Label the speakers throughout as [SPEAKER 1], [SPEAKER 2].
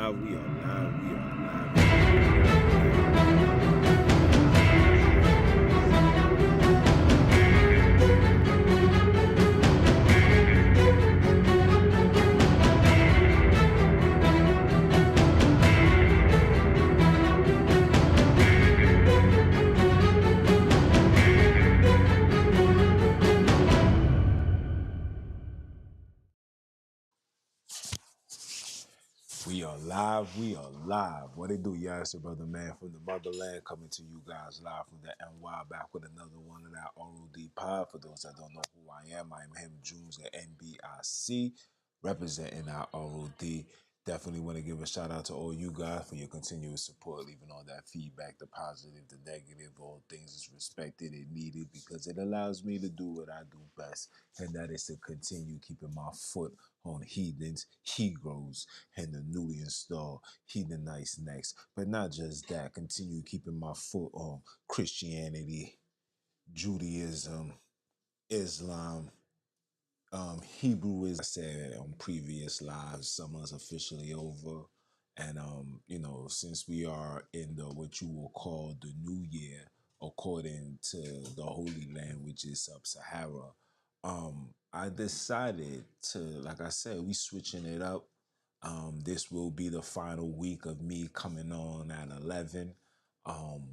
[SPEAKER 1] live, we are live, we are live. We are live, we are live. What it do, y'all? It's your brother, man, from the motherland, coming to you guys live from the NY, back with another one of that ROD pod. For those that don't know who I am him, Junes, the NBIC, representing our ROD. Definitely want to give a shout out to all you guys for your continuous support, leaving all that feedback, the positive, the negative, all things is respected and needed because it allows me to do what I do best, and that is to continue keeping my foot on heathens, Hebrews, and the newly installed heathenites next. But not just that, continue keeping my foot on Christianity, Judaism, Islam, Hebrew is, I said on previous lives, summer's officially over. And, since we are in the, what you will call the new year, according to the Holy Land, which is Sub-Sahara, I decided to, like I said, we switching it up. This will be the final week of me coming on at 11.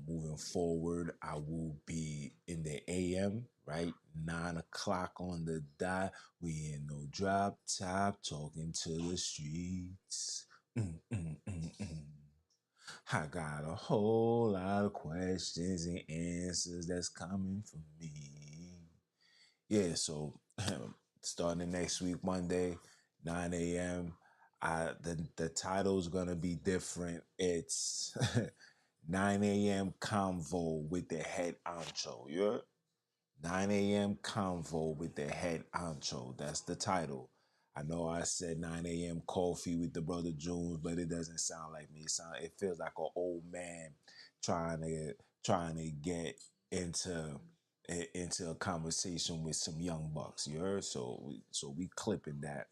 [SPEAKER 1] Moving forward, I will be in the AM, right? 9 o'clock on the dot. We in no drop top, talking to the streets. I got a whole lot of questions and answers that's coming from me. Yeah, so starting next week, Monday, 9 a.m. The title's gonna be different. It's 9 a.m. convo with the head honcho. Yeah, 9 a.m. convo with the head honcho. That's the title. I know I said 9 a.m. coffee with the brother Jones, but it doesn't sound like me. It feels like an old man trying to get into a conversation with some young bucks. You heard? So we clipping that.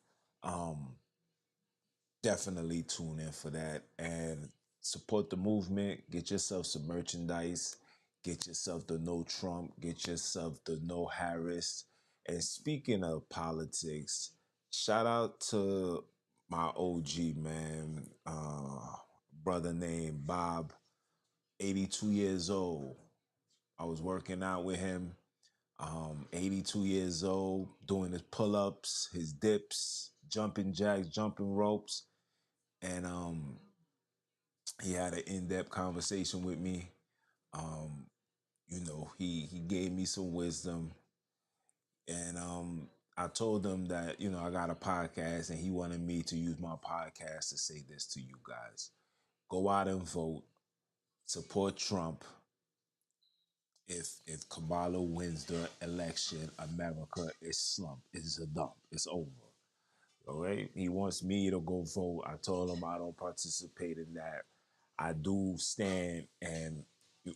[SPEAKER 1] Definitely tune in for that and support the movement. Get yourself some merchandise. Get yourself the No Trump. Get yourself the No Harris. And speaking of politics, shout out to my OG man, brother named Bob, 82 years old. I was working out with him. 82 years old, doing his pull-ups, his dips, jumping jacks, jumping ropes, and he had an in-depth conversation with me. He gave me some wisdom, and I told him that I got a podcast, and he wanted me to use my podcast to say this to you guys: go out and vote, support Trump. If Kamala wins the election, America is slumped. It's a dump. It's over. All right. He wants me to go vote. I told him I don't participate in that. I do stand and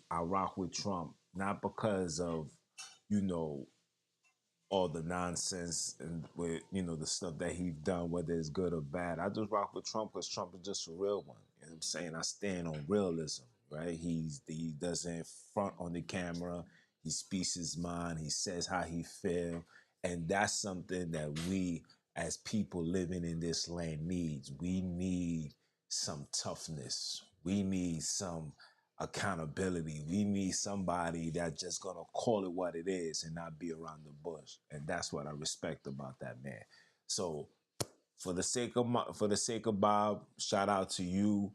[SPEAKER 1] I rock with Trump, not because of, you know, all the nonsense and with, the stuff that he's done, whether it's good or bad. I just rock with Trump because Trump is just a real one. You know what I'm saying? I stand on realism, right? He doesn't front on the camera. He speaks his mind. He says how he feel. And that's something that we as people living in this land needs. We need some toughness. We need some accountability. We need somebody that's just gonna call it what it is and not be around the bush. And that's what I respect about that man. So for the sake of Bob, shout out to you.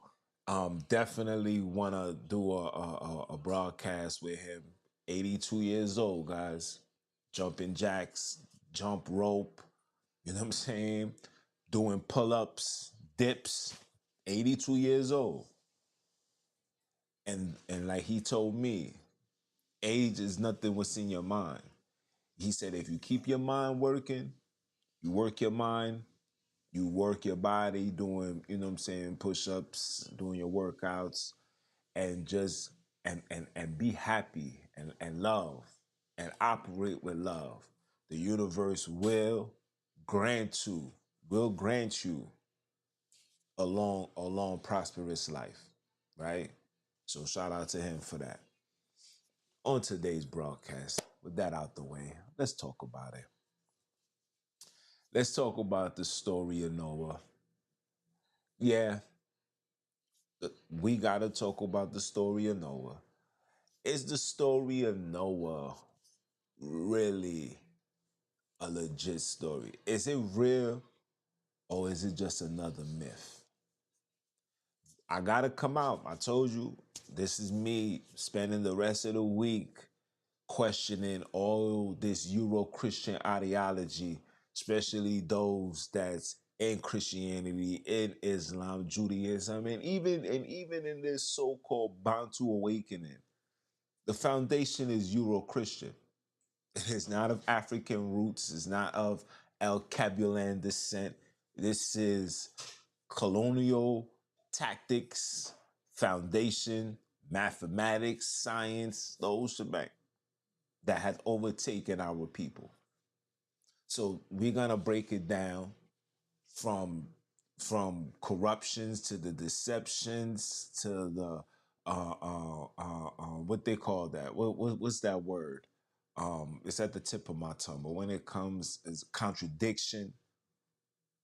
[SPEAKER 1] Definitely wanna do a broadcast with him. 82 years old, guys. Jumping jacks, jump rope, you know what I'm saying? Doing pull-ups, dips, 82 years old. And like he told me, age is nothing what's in your mind. He said if you keep your mind working, you work your mind, you work your body doing, push-ups, doing your workouts, and just and be happy and love and operate with love. The universe will grant you a long prosperous life, right? So shout out to him for that. On today's broadcast, with that out the way, let's talk about it. Let's talk about the story of Noah. Yeah, we gotta talk about the story of Noah. Is the story of Noah really a legit story? Is it real or is it just another myth? I gotta come out. I told you, this is me spending the rest of the week questioning all this Euro Christian ideology, especially those that's in Christianity, in Islam, Judaism, and even in this so-called Bantu awakening. The foundation is Euro Christian. It is not of African roots, it's not of El Cabulan descent. This is colonial tactics, foundation, mathematics, science, those shebang that has overtaken our people. So we're gonna break it down from corruptions to the deceptions to the what they call that. What's that word? It's at the tip of my tongue. But when it comes as contradiction,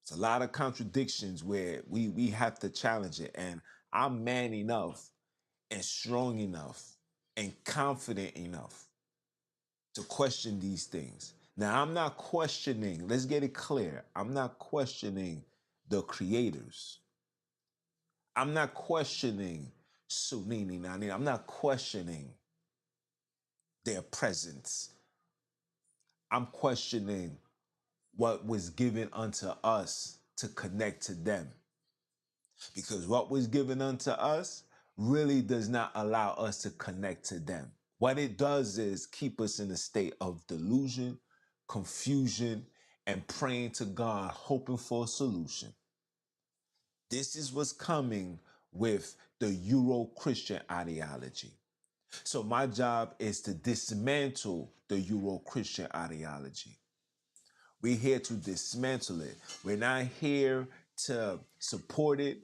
[SPEAKER 1] it's a lot of contradictions where we have to challenge it. And I'm man enough and strong enough and confident enough to question these things. Now, I'm not questioning, let's get it clear. I'm not questioning the creators. I'm not questioning Sunini Nani. I'm not questioning their presence. I'm questioning what was given unto us to connect to them. Because what was given unto us really does not allow us to connect to them. What it does is keep us in a state of delusion, confusion, and praying to God, hoping for a solution. This is what's coming with the Euro Christian ideology. So my job is to dismantle the Euro Christian ideology. We're here to dismantle it. We're not here to support it.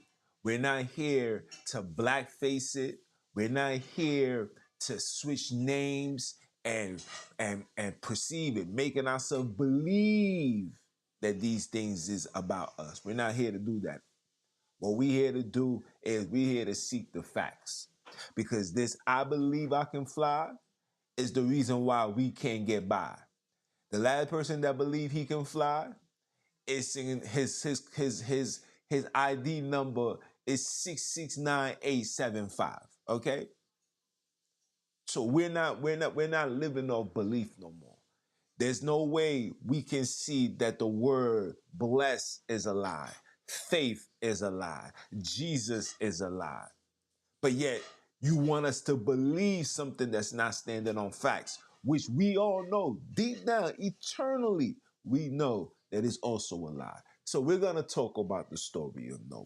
[SPEAKER 1] We're not here to blackface it. We're not here to switch names and perceive it, making ourselves believe that these things is about us. We're not here to do that. What we're here to do is we're here to seek the facts. Because this I believe I can fly is the reason why we can't get by. The last person that believe he can fly is singing his ID number is 669875. Okay? So we're not living off belief no more. There's no way we can see that the word bless is a lie. Faith is a lie. Jesus is a lie. But yet you want us to believe something that's not standing on facts, which we all know deep down, eternally, we know that is also a lie. So we're going to talk about the story of Noah.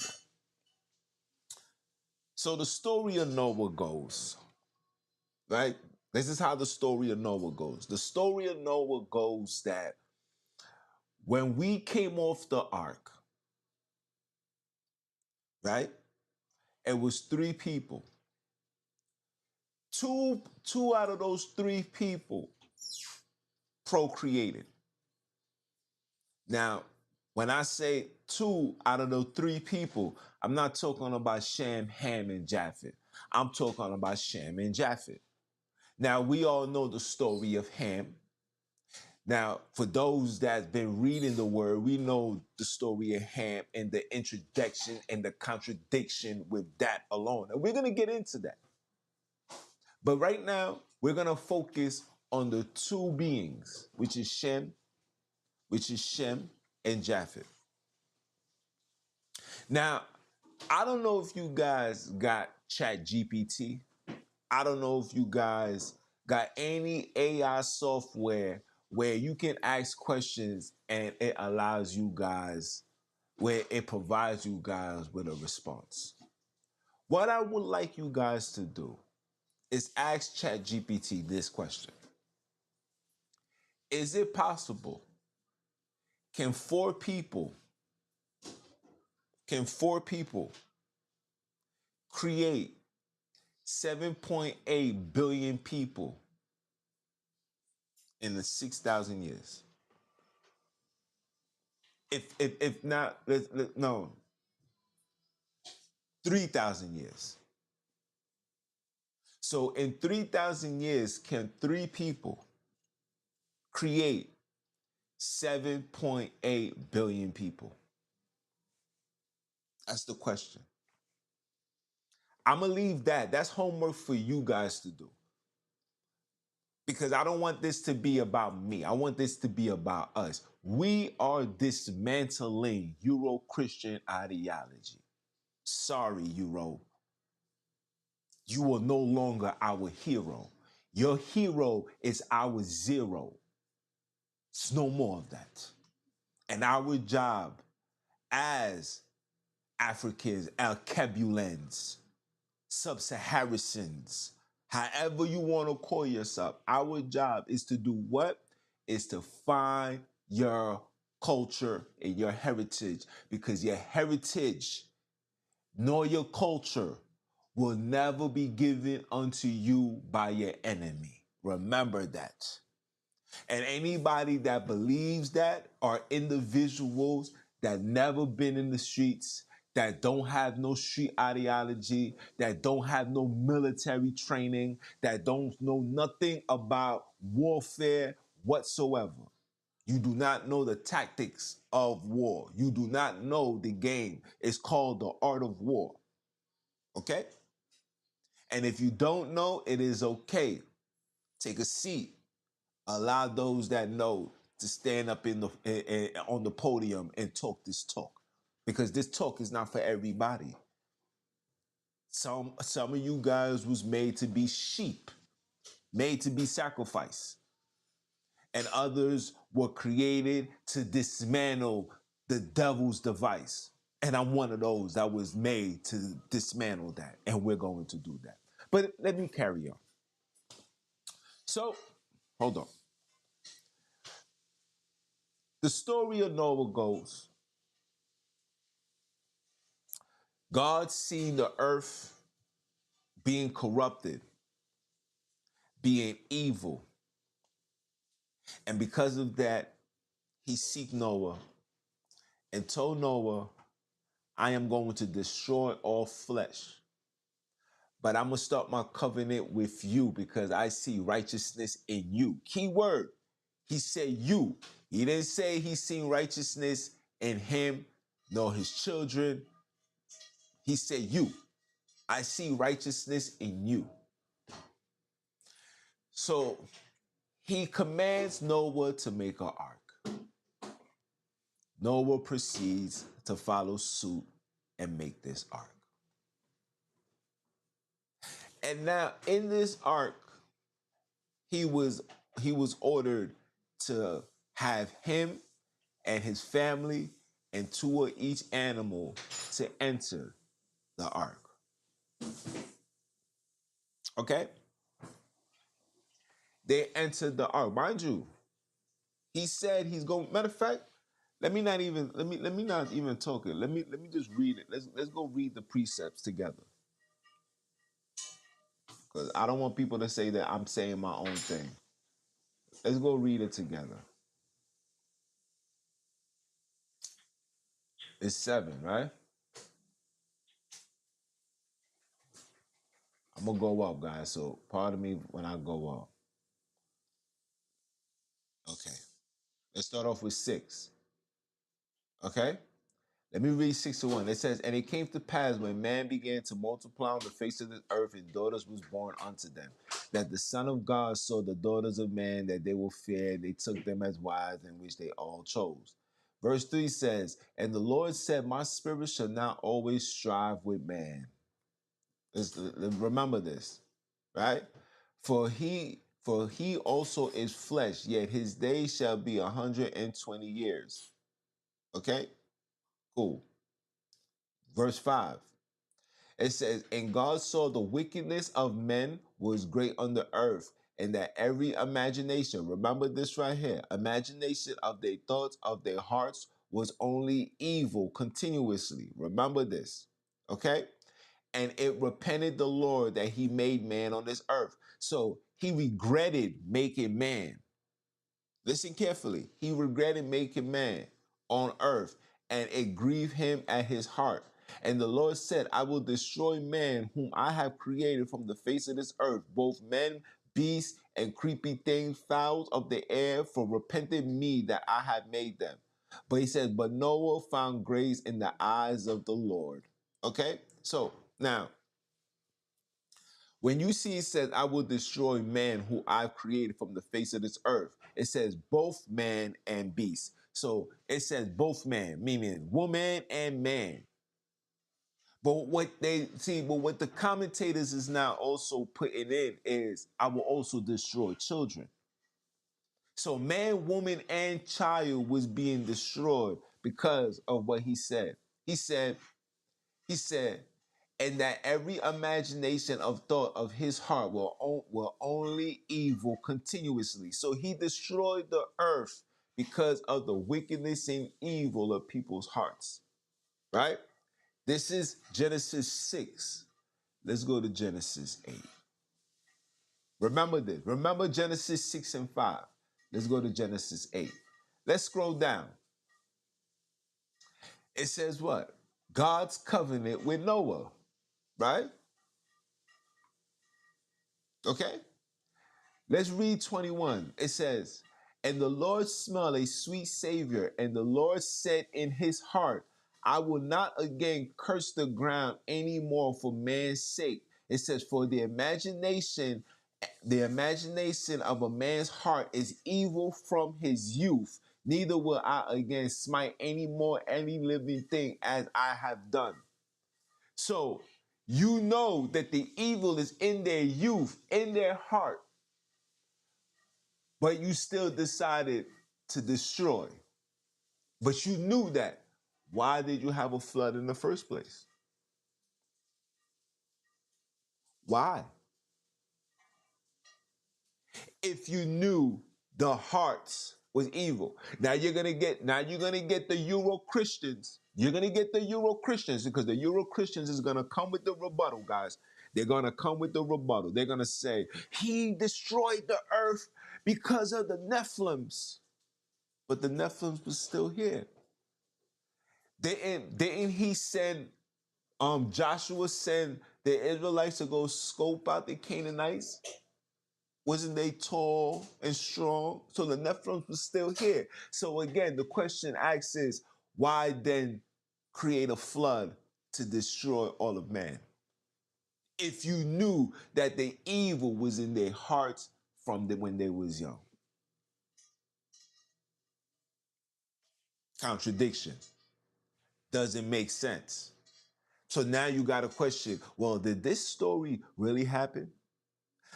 [SPEAKER 1] So the story of Noah goes, right? This is how the story of Noah goes. The story of Noah goes that when we came off the ark, right? It was three people. Two out of those three people procreated. Now, when I say two out of those three people, I'm not talking about Shem, Ham, and Japheth. I'm talking about Shem and Japheth. Now, we all know the story of Ham. Now, for those that's been reading the word, we know the story of Ham and the introduction and the contradiction with that alone. And we're going to get into that. But right now, we're going to focus on the two beings, which is Shem and Japheth. Now, I don't know if you guys got Chat GPT. I don't know if you guys got any AI software where you can ask questions and it allows you guys, where it provides you guys with a response. What I would like you guys to do is ask Chat GPT this question. Is it possible? Can four people Can four people create 7.8 billion people in the 6,000 years? If not, no, 3,000 years. So in 3,000 years, can three people create 7.8 billion people? That's the question. I'm gonna leave that. That's homework for you guys to do. Because I don't want this to be about me. I want this to be about us. We are dismantling Euro Christian ideology. Sorry, Euro. You are no longer our hero. Your hero is our zero. It's no more of that. And our job as Africans, Alkebulans, Sub-Saharans, however you want to call yourself, our job is to do what? Is to find your culture and your heritage, because your heritage nor your culture will never be given unto you by your enemy. Remember that. And anybody that believes that are individuals that never been in the streets, that don't have no street ideology, that don't have no military training, that don't know nothing about warfare whatsoever. You do not know the tactics of war. You do not know the game. It's called the art of war. Okay? And if you don't know, it is okay. Take a seat. Allow those that know to stand up on the podium and talk this talk, because this talk is not for everybody. Some of you guys was made to be sheep, made to be sacrificed, and others were created to dismantle the devil's device. And I'm one of those that was made to dismantle that, and we're going to do that. But let me carry on. So, hold on. The story of Noah goes, God seen the earth being corrupted, being evil. And because of that, he seeked Noah and told Noah, I am going to destroy all flesh, but I'm going to start my covenant with you because I see righteousness in you. Key word, he said you. He didn't say he seen righteousness in him nor his children. He said you. I see righteousness in you. So he commands Noah to make an ark. Noah proceeds to follow suit and make this ark. And now in this ark, he was ordered to have him and his family and two of each animal to enter the ark. Okay? They entered the ark. Mind you, he said he's going. Matter of fact, let me not even talk it. Let me just read it. Let's go read the precepts together. Because I don't want people to say that I'm saying my own thing. Let's go read it together. It's 7, right? I'm gonna go up, guys. So pardon me when I go up. Okay. Let's start off with 6. Okay? Let me read 6 to 1. It says, and it came to pass when man began to multiply on the face of the earth, and daughters was born unto them, that the Son of God saw the daughters of man, that they were fair, they took them as wives, in which they all chose. Verse 3 says, and the Lord said, my spirit shall not always strive with man. Remember this, right? For he also is flesh, yet his days shall be 120 years. Okay? Cool. Verse 5. It says, and God saw the wickedness of men was great on the earth, and that every imagination, remember this right here, imagination of their thoughts of their hearts was only evil continuously. Remember this, okay? And it repented the Lord that he made man on this earth. So he regretted making man. Listen carefully. He regretted making man on earth, and it grieved him at his heart. And the Lord said, I will destroy man whom I have created from the face of this earth, both men, beasts, and creepy things, fowls of the air, for repented me that I had made them. But he said, but Noah found grace in the eyes of the Lord. Okay? So now, when you see it says, I will destroy man who I've created from the face of this earth, it says both man and beast. So it says both man, meaning woman and man. But what the commentators is now also putting in is, I will also destroy children. So man, woman, and child was being destroyed because of what he said. He said, he said, and that every imagination of thought of his heart will only evil continuously. So he destroyed the earth because of the wickedness and evil of people's hearts. Right? This is Genesis 6. Let's go to Genesis 8. Remember this. Remember Genesis 6 and 5. Let's go to Genesis 8. Let's scroll down. It says what? God's covenant with Noah, right? Okay? Let's read 21. It says, and the Lord smelled a sweet savior, and the Lord said in his heart, I will not again curse the ground anymore for man's sake. It says, for the imagination of a man's heart is evil from his youth. Neither will I again smite any more any living thing as I have done. So you know that the evil is in their youth, in their heart, but you still decided to destroy. But you knew that. Why did you have a flood in the first place? Why? If you knew the hearts was evil. Now you're gonna get the Euro Christians. You're gonna get the Euro Christians because the Euro Christians is gonna come with the rebuttal, guys. They're gonna come with the rebuttal. They're gonna say, he destroyed the earth because of the Nephilims. But the Nephilims was still here. Didn't he send Joshua send the Israelites to go scope out the Canaanites? Wasn't they tall and strong? So the Nephilim was still here. So again, the question asked is, why then create a flood to destroy all of man? If you knew that the evil was in their hearts from when they was young. Contradiction. Doesn't make sense. So now you got a question, well, did this story really happen?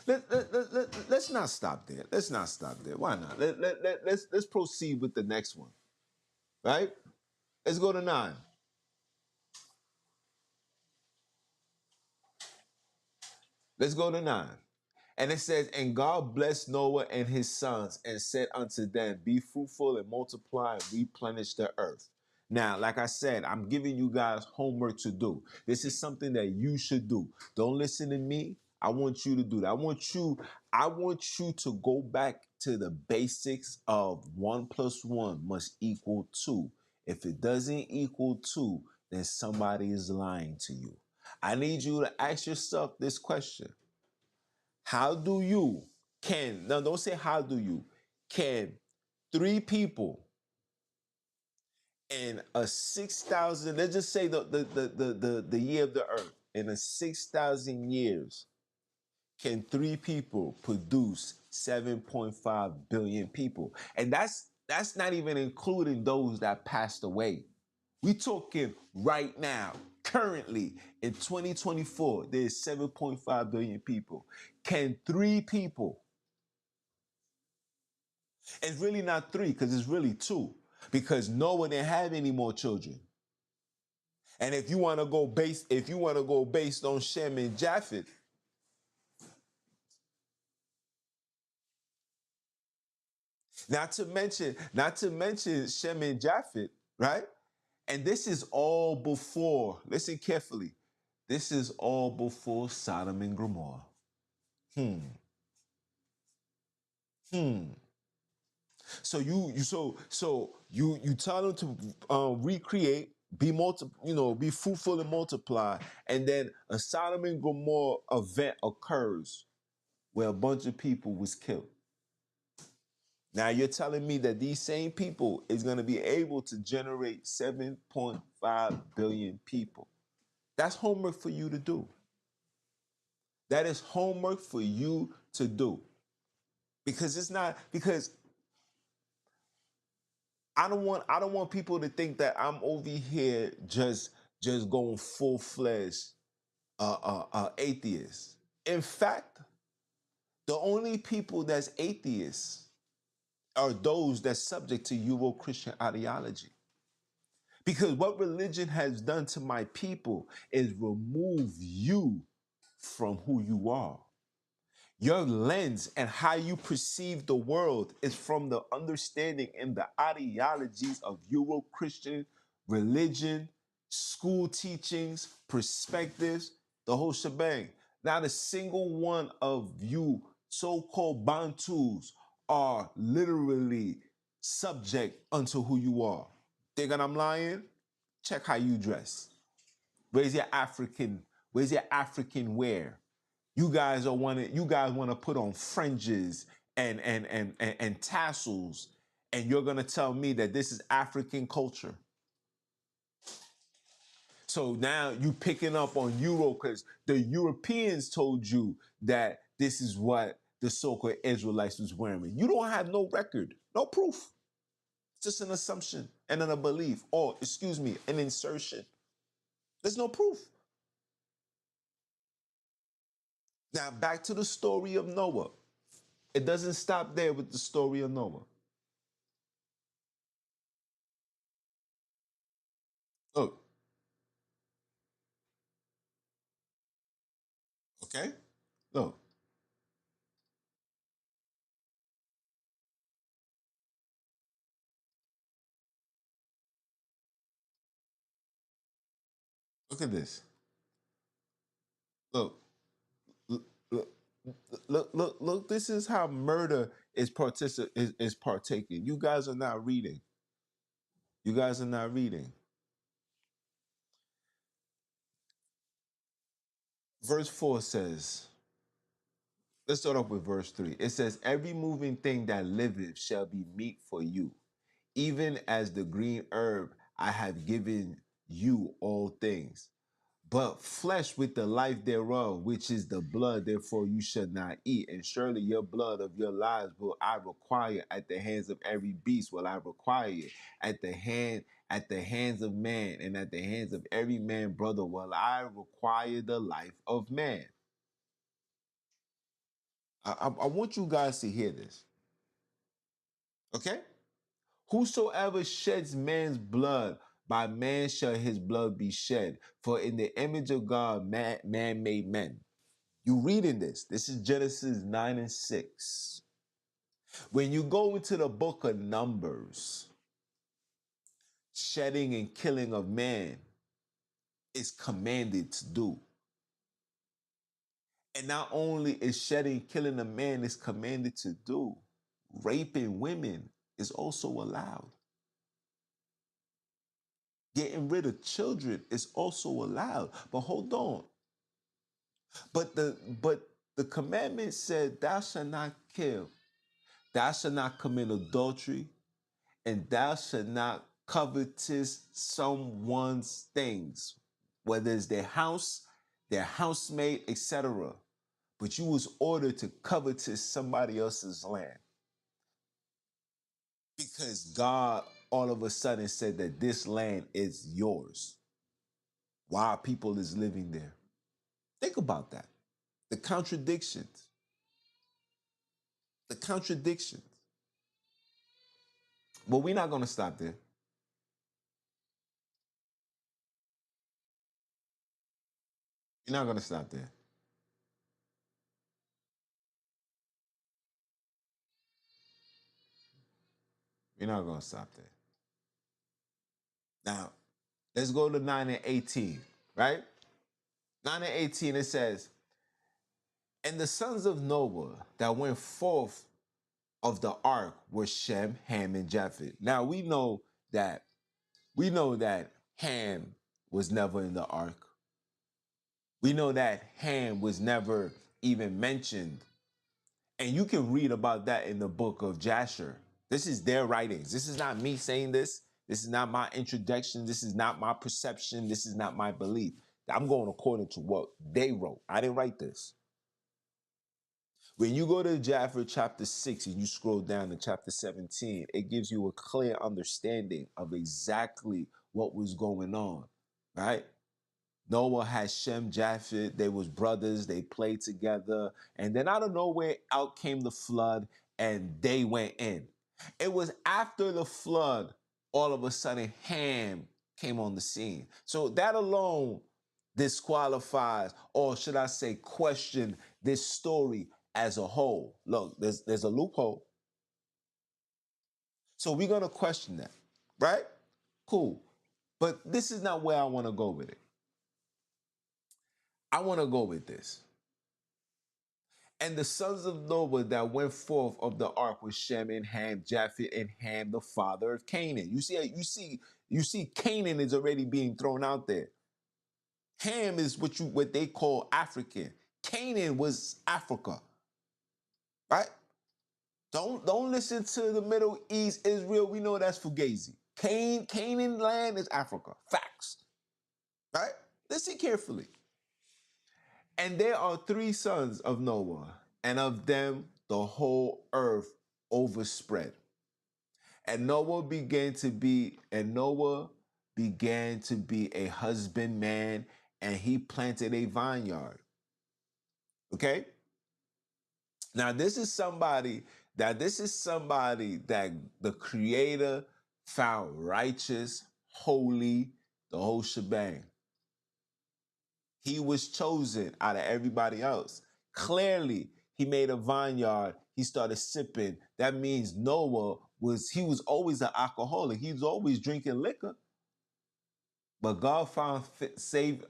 [SPEAKER 1] Let's not stop there. Let's not stop there. Why not? Let's proceed with the next one, right? Let's go to 9. Let's go to 9. And it says, and God blessed Noah and his sons and said unto them, be fruitful and multiply and replenish the earth. Now, like I said, I'm giving you guys homework to do. This is something that you should do. Don't listen to me. I want you to do that. I want you to go back to the basics of 1 + 1 must equal 2. If it doesn't equal 2, then somebody is lying to you. I need you to ask yourself this question. How do you now don't say how do you, can 3 people in a 6,000, let's just say the year of the earth, in a 6,000 years, can 3 people produce 7.5 billion people? And that's not even including those that passed away. We talking right now, currently in 2024, there's 7.5 billion people. Can 3 people, it's really not 3 because it's really 2, because Noah didn't have any more children. And if you want to go based on Shem and Japheth, not to mention Shem and Japheth, right? And this is all before, listen carefully, this is all before Sodom and Gomorrah. Hmm. Hmm. So you tell them to recreate, be fruitful and multiply, and then a Sodom and Gomorrah event occurs where a bunch of people was killed. Now you're telling me that these same people is going to be able to generate 7.5 billion people. That's homework for you to do. That is homework for you to do. Because it's not because I don't want people to think that I'm over here just going full-fledged atheist. In fact, the only people that's atheists are those that's subject to Euro-Christian ideology. Because what religion has done to my people is remove you from who you are. Your lens and how you perceive the world is from the understanding and the ideologies of Euro Christian religion, school teachings, perspectives, the whole shebang. Not a single one of you so called Bantus are literally subject unto who you are. Thinking I'm lying? Check how you dress. Where's your African? Where's your African wear? You guys want to put on fringes and tassels, and you're gonna tell me that this is African culture. So now you picking up on Euro because the Europeans told you that this is what the so-called Israelites was wearing. You don't have no record, no proof. It's just an assumption and then a belief, or excuse me, an insertion. There's no proof. Now back to the story of Noah. It doesn't stop there with the story of Noah. Look, okay? Look, look at this. Look, look, look, look. This is how murder is partaking. You guys are not reading. You guys are not reading. Verse 4 says, let's start off with verse 3. It says, every moving thing that liveth shall be meat for you. Even as the green herb, I have given you all things. But flesh with the life thereof, which is the blood, therefore you shall not eat. And surely your blood of your lives will I require at the hands of every beast will I require it. At the hands of man, and at the hands of every man, brother, will I require the life of man. I want you guys to hear this. Okay? Whosoever sheds man's blood, by man shall his blood be shed. For in the image of God, man made men. You reading this. This is Genesis 9 and 6. When you go into the book of Numbers, shedding and killing of man is commanded to do. And not only is shedding, killing of man is commanded to do, raping women is also allowed. Getting rid of children is also allowed. But hold on. But the commandment said, thou shalt not kill, thou shalt not commit adultery, and thou shalt not covetous someone's things, whether it's their house, their housemate, etc. But you was ordered to covetous somebody else's land because God all of a sudden said that this land is yours while people is living there. Think about that. The contradictions. The contradictions. But we're not going to stop there. We're not going to stop there. We're not going to stop there. Now, let's go to 9 and 18, right? 9 and 18, it says, and the sons of Noah that went forth of the ark were Shem, Ham, and Japheth. Now we know that Ham was never in the ark. We know that Ham was never even mentioned. And you can read about that in the book of Jasher. This is their writings. This is not me saying this. This is not my introduction. This is not my perception. This is not my belief. I'm going according to what they wrote. I didn't write this. When you go to Jasher chapter 6 and you scroll down to chapter 17, it gives you a clear understanding of exactly what was going on, right? Noah had Shem, Japheth. They was brothers. They played together. And then out of nowhere, out came the flood and they went in. It was after the flood, all of a sudden, Ham came on the scene. So that alone disqualifies, or should I say, question this story as a whole. Look, there's a loophole. So we're going to question that, right? Cool. But this is not where I want to go with it. I want to go with this. And the sons of Noah that went forth of the ark was Shem and Ham, Japheth and Ham, the father of Canaan. You see, Canaan is already being thrown out there. Ham is what they call African. Canaan was Africa, right? Don't listen to the Middle East, Israel. We know that's Fugazi. Canaan land is Africa. Facts, right? Listen carefully. And there are three sons of Noah, and of them the whole earth overspread. And Noah began to be a husbandman, and he planted a vineyard. Okay? Now this is somebody that the creator found righteous, holy, the whole shebang. He was chosen out of everybody else. Clearly, he made a vineyard. He started sipping. That means Noah was always an alcoholic. He was always drinking liquor. But God found favor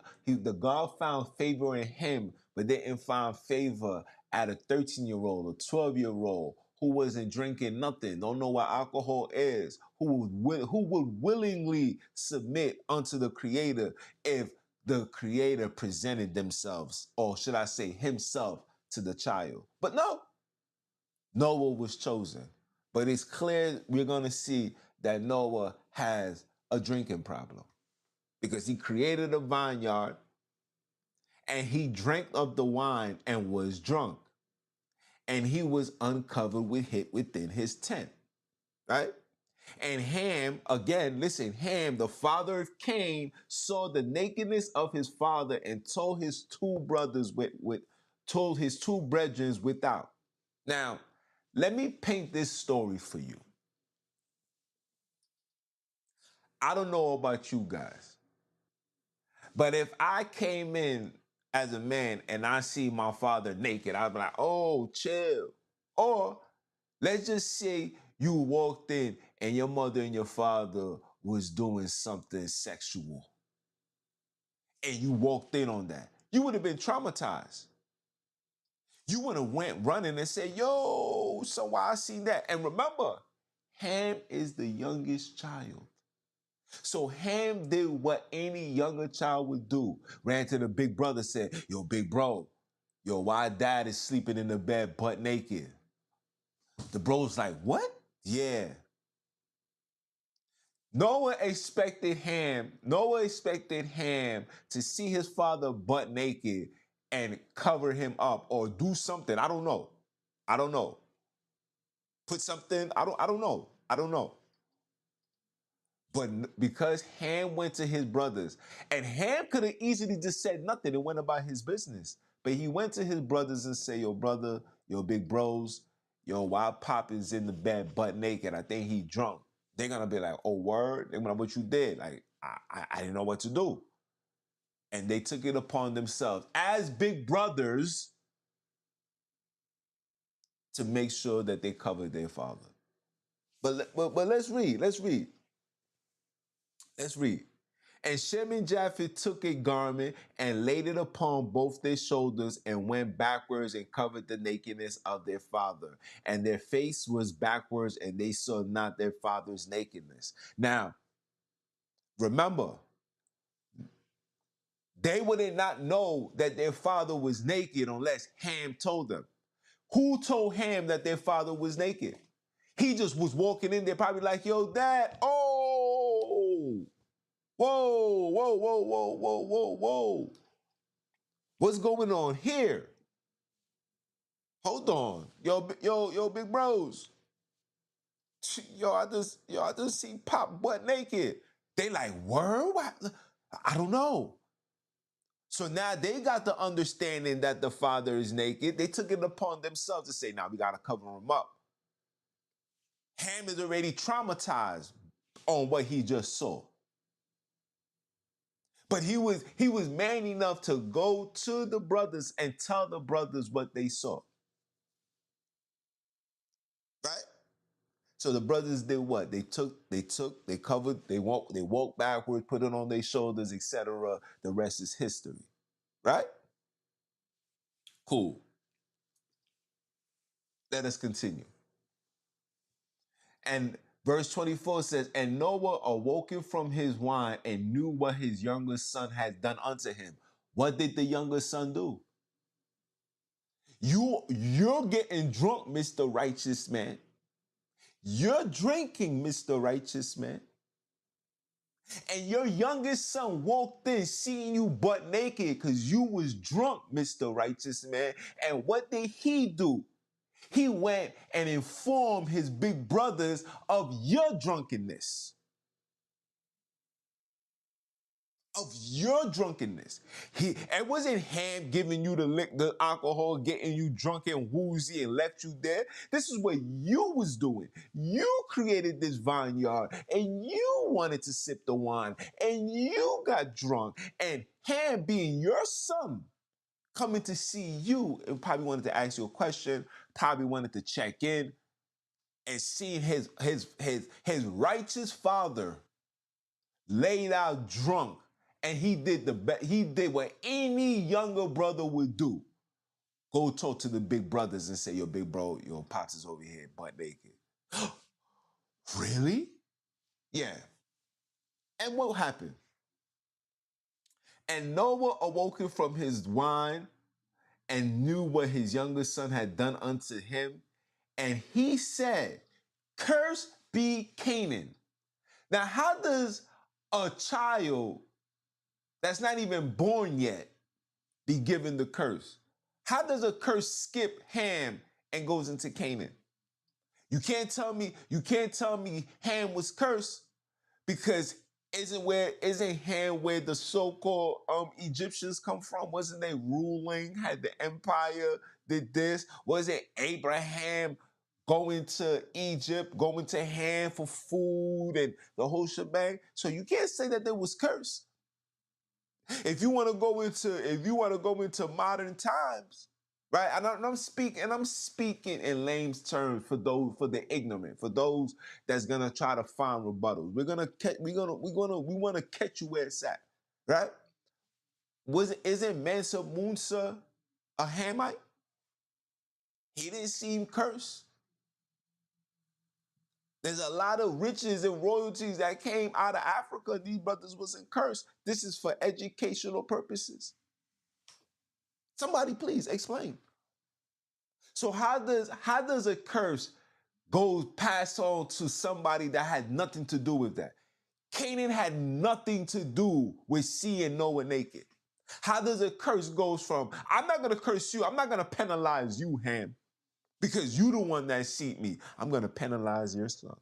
[SPEAKER 1] in him, but didn't find favor at a 13-year-old or 12-year-old who wasn't drinking nothing, don't know what alcohol is, who would willingly submit unto the Creator if the Creator presented themselves, or should I say himself, to the child. But no, Noah was chosen. But it's clear we're going to see that Noah has a drinking problem because he created a vineyard and he drank of the wine and was drunk. And he was uncovered with it within his tent, right? And Ham, again, listen, Ham, the father of Cain, saw the nakedness of his father and told his two brothers told his two brethren without. Now, let me paint this story for you. I don't know about you guys, but if I came in as a man and I see my father naked, I'd be like, oh, chill. Or let's just say you walked in and your mother and your father was doing something sexual and you walked in on that. You would have been traumatized. You would have went running and said, yo, so why I seen that? And remember, Ham is the youngest child. So Ham did what any younger child would do. Ran to the big brother, said, yo, big bro, yo, why dad is sleeping in the bed butt naked? The bro's like, what? Yeah. Noah expected Ham to see his father butt naked and cover him up or do something. I don't know. I don't know. Put something, I don't know. I don't know. But because Ham went to his brothers, and Ham could have easily just said nothing and went about his business. But he went to his brothers and said, yo, brother, yo, big bros, yo, why Pop is in the bed butt naked? I think he drunk. They're gonna be like, oh, word? They're gonna, what you did? Like, I didn't know what to do. And they took it upon themselves as big brothers to make sure that they covered their father. But let's read. Let's read. Let's read. And Shem and Japheth took a garment and laid it upon both their shoulders and went backwards and covered the nakedness of their father. And their face was backwards and they saw not their father's nakedness. Now, remember, they would not know that their father was naked unless Ham told them. Who told Ham that their father was naked? He just was walking in there, probably like, yo, dad, oh, whoa, whoa, whoa, whoa, whoa, whoa, whoa. What's going on here? Hold on. Yo, big bros. I just see Pop butt naked. They like, word? What? I don't know. So now they got the understanding that the father is naked. They took it upon themselves to say, now we got to cover him up. Ham is already traumatized on what he just saw. But he was man enough to go to the brothers and tell the brothers what they saw. Right? So the brothers did what? They covered, they walked backwards, put it on their shoulders, etc. The rest is history. Right? Cool. Let us continue. And verse 24 says, and Noah awoken from his wine and knew what his younger son had done unto him. What did the younger son do? You're getting drunk, Mr. Righteous Man. You're drinking, Mr. Righteous Man. And your youngest son walked in seeing you butt naked because you was drunk, Mr. Righteous Man. And what did he do? He went and informed his big brothers of your drunkenness. Of your drunkenness. It wasn't Ham giving you the alcohol, getting you drunk and woozy and left you there. This is what you was doing. You created this vineyard and you wanted to sip the wine and you got drunk. And Ham, being your son, coming to see you and probably wanted to ask you a question, probably wanted to check in and seeing his righteous father laid out drunk, and he did what any younger brother would do. Go talk to the big brothers and say, yo, big bro, your pops is over here butt naked. Really? Yeah. And what happened? And Noah awoken from his wine and knew what his younger son had done unto him. And he said, cursed be Canaan. Now, how does a child that's not even born yet be given the curse? How does a curse skip Ham and goes into Canaan? You can't tell me Ham was cursed, because isn't Ham where the so-called Egyptians come from? Wasn't they ruling, had the empire, did this? Wasn't Abraham going to Egypt, going to Ham for food and the whole shebang? So you can't say that there was curse. If you want to go into modern times, right? And I'm speaking in layman's terms for the ignorant, for those that's gonna try to find rebuttals. We want to catch you where it's at, right? Isn't Mansa Musa a Hamite? He didn't seem cursed. There's a lot of riches and royalties that came out of Africa. These brothers wasn't cursed. This is for educational purposes. Somebody please explain. So how does a curse go pass on to somebody that had nothing to do with that? Canaan had nothing to do with seeing Noah naked. How does a curse goes from, I'm not gonna curse you, I'm not gonna penalize you, Ham, because you the one that seed me. I'm gonna penalize your son.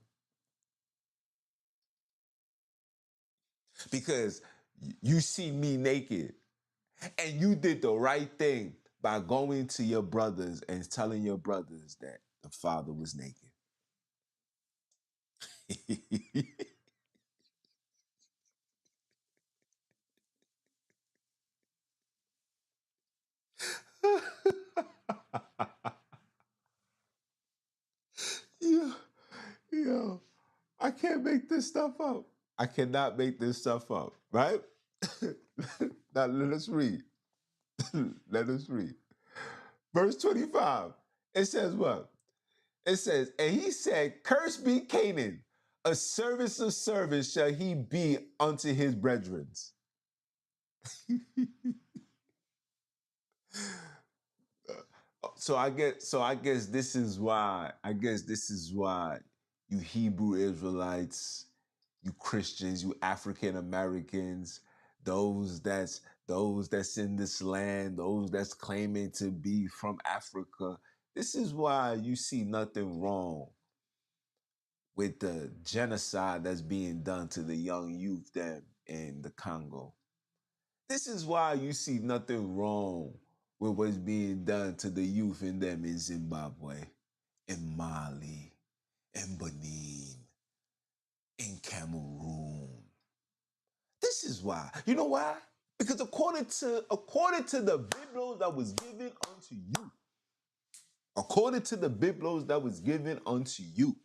[SPEAKER 1] Because you see me naked. And you did the right thing by going to your brothers and telling your brothers that the father was naked. yo, yo, I can't make this stuff up. I cannot make this stuff up, right? Now let us read. Let us read. Verse 25. It says what? It says, and he said, cursed be Canaan, a service of servants shall he be unto his brethren. So I guess this is why you Hebrew Israelites, you Christians, you African Americans, those that's in this land, those that's claiming to be from Africa, this is why you see nothing wrong with the genocide that's being done to the young youth that in the Congo. This is why you see nothing wrong with what's being done to the youth in them in Zimbabwe, in Mali, in Benin, in Cameroon. This is why. You know why? Because according to the Biblos that was given unto you, according to the Biblos that was given unto you,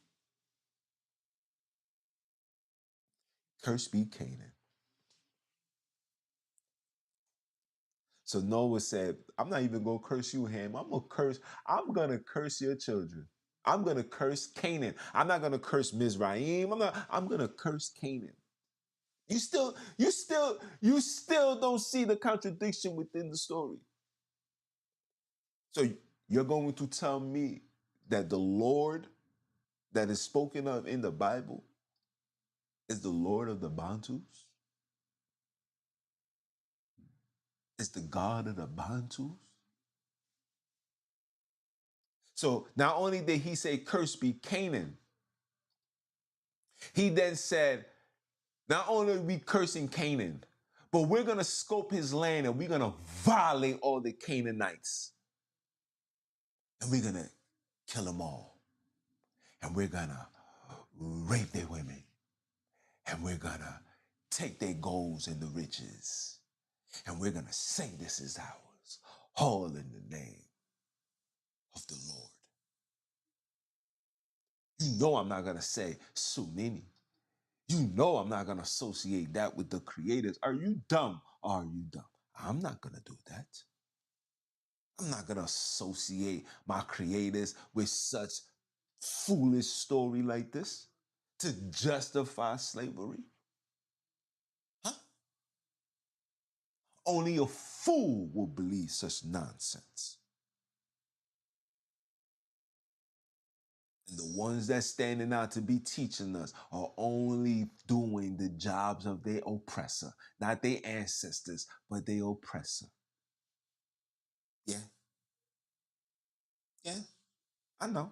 [SPEAKER 1] cursed be Canaan. So Noah said, I'm not even gonna curse you, Ham. I'm gonna curse your children. I'm gonna curse Canaan. I'm not gonna curse Mizraim. I'm gonna curse Canaan. You still don't see the contradiction within the story. So you're going to tell me that the Lord that is spoken of in the Bible is the Lord of the Bantus? Is the God of the Bantus? So not only did he say, cursed be Canaan, he then said, not only are we cursing Canaan, but we're going to scope his land and we're going to violate all the Canaanites. And we're going to kill them all. And we're going to rape their women. And we're going to take their golds and the riches. And we're going to say this is ours, all in the name of the Lord. You know I'm not going to say Sunini. You know I'm not going to associate that with the creators. Are you dumb? Are you dumb? I'm not going to do that. I'm not going to associate my creators with such foolish story like this to justify slavery. Huh? Only a fool will believe such nonsense. And the ones that standing out to be teaching us are only doing the jobs of their oppressor, not their ancestors, but their oppressor. Yeah, yeah, I know.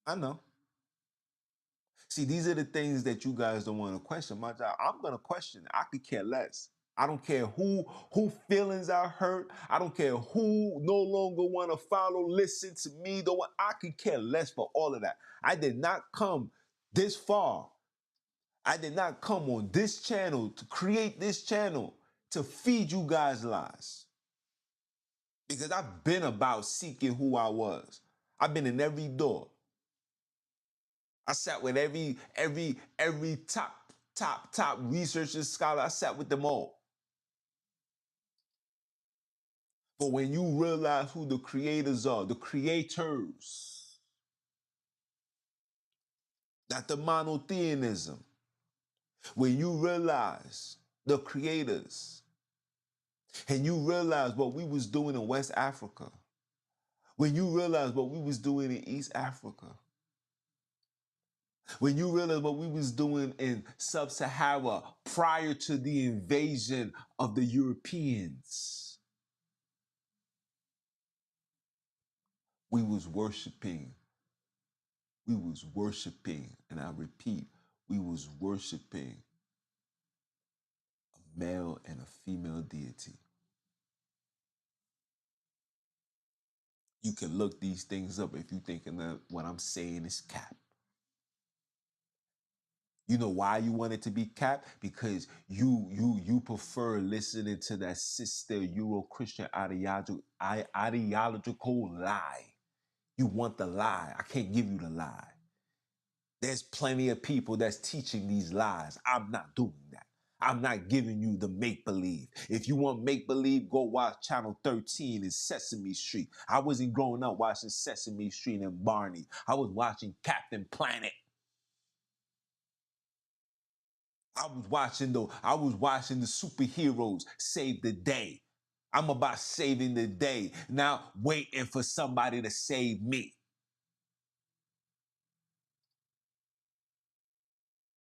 [SPEAKER 1] I know. See, these are the things that you guys don't want to question. My job, I'm gonna question it. I could care less. I don't care who feelings are hurt. I don't care who no longer want to follow, listen to me. I could care less for all of that. I did not come this far. I did not come on this channel to create this channel to feed you guys lies. Because I've been about seeking who I was. I've been in every door. I sat with every top researcher, scholar. I sat with them all. But when you realize who the creators are, the creators, not the monotheism, when you realize the creators, and you realize what we was doing in West Africa, when you realize what we was doing in East Africa, when you realize what we was doing in Sub-Sahara prior to the invasion of the Europeans, we was worshiping, and I repeat, we was worshiping a male and a female deity. You can look these things up if you thinking that what I'm saying is cap. You know why you want it to be cap? Because you prefer listening to that sister Euro-Christian ideological lie. You want the lie. I can't give you the lie. There's plenty of people that's teaching these lies. I'm not doing that. I'm not giving you the make believe. If you want make believe, go watch Channel 13 and Sesame Street. I wasn't growing up watching Sesame Street and Barney. I was watching Captain Planet. I was watching the superheroes save the day. I'm about saving the day, not waiting for somebody to save me.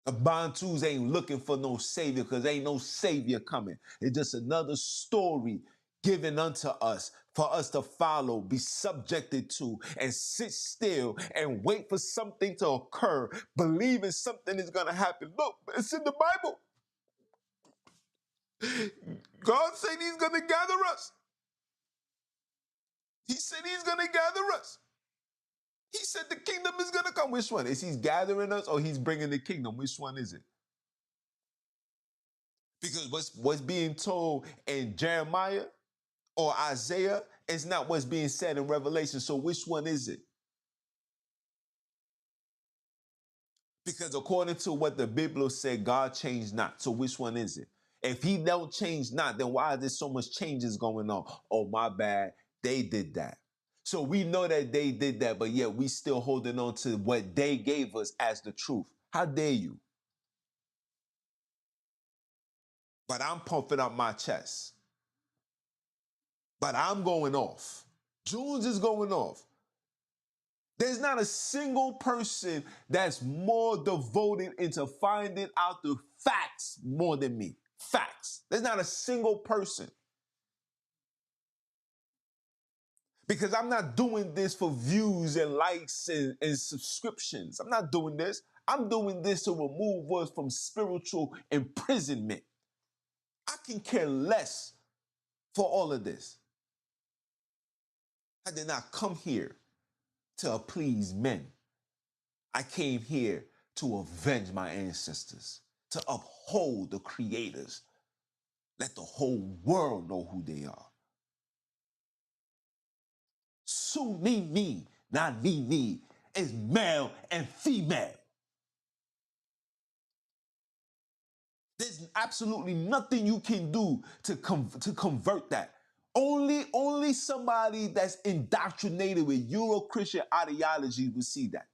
[SPEAKER 1] The Bantus ain't looking for no savior because ain't no savior coming. It's just another story given unto us for us to follow, be subjected to, and sit still and wait for something to occur, believing something is going to happen. Look, it's in the Bible. God said he's going to gather us. He said he's going to gather us. He said the kingdom is going to come. Which one? Is he gathering us or he's bringing the kingdom? Which one is it? Because what's being told in Jeremiah or Isaiah is not what's being said in Revelation. So which one is it? Because according to what the Bible said, God changed not. So which one is it? If he don't change not, then why is there so much changes going on? Oh, my bad. They did that. So we know that they did that, but yet we still holding on to what they gave us as the truth. How dare you? But I'm pumping up my chest. But I'm going off. Jules is going off. There's not a single person that's more devoted into finding out the facts more than me. Facts. There's not a single person. Because I'm not doing this for views and likes and subscriptions. I'm not doing this. I'm doing this to remove us from spiritual imprisonment. I can care less for all of this. I did not come here to please men. I came here to avenge my ancestors, to uphold the creators, let the whole world know who they are. Sunni, not Nini, is male and female. There's absolutely nothing you can do to convert that. Only somebody that's indoctrinated with Euro-Christian ideology will see that.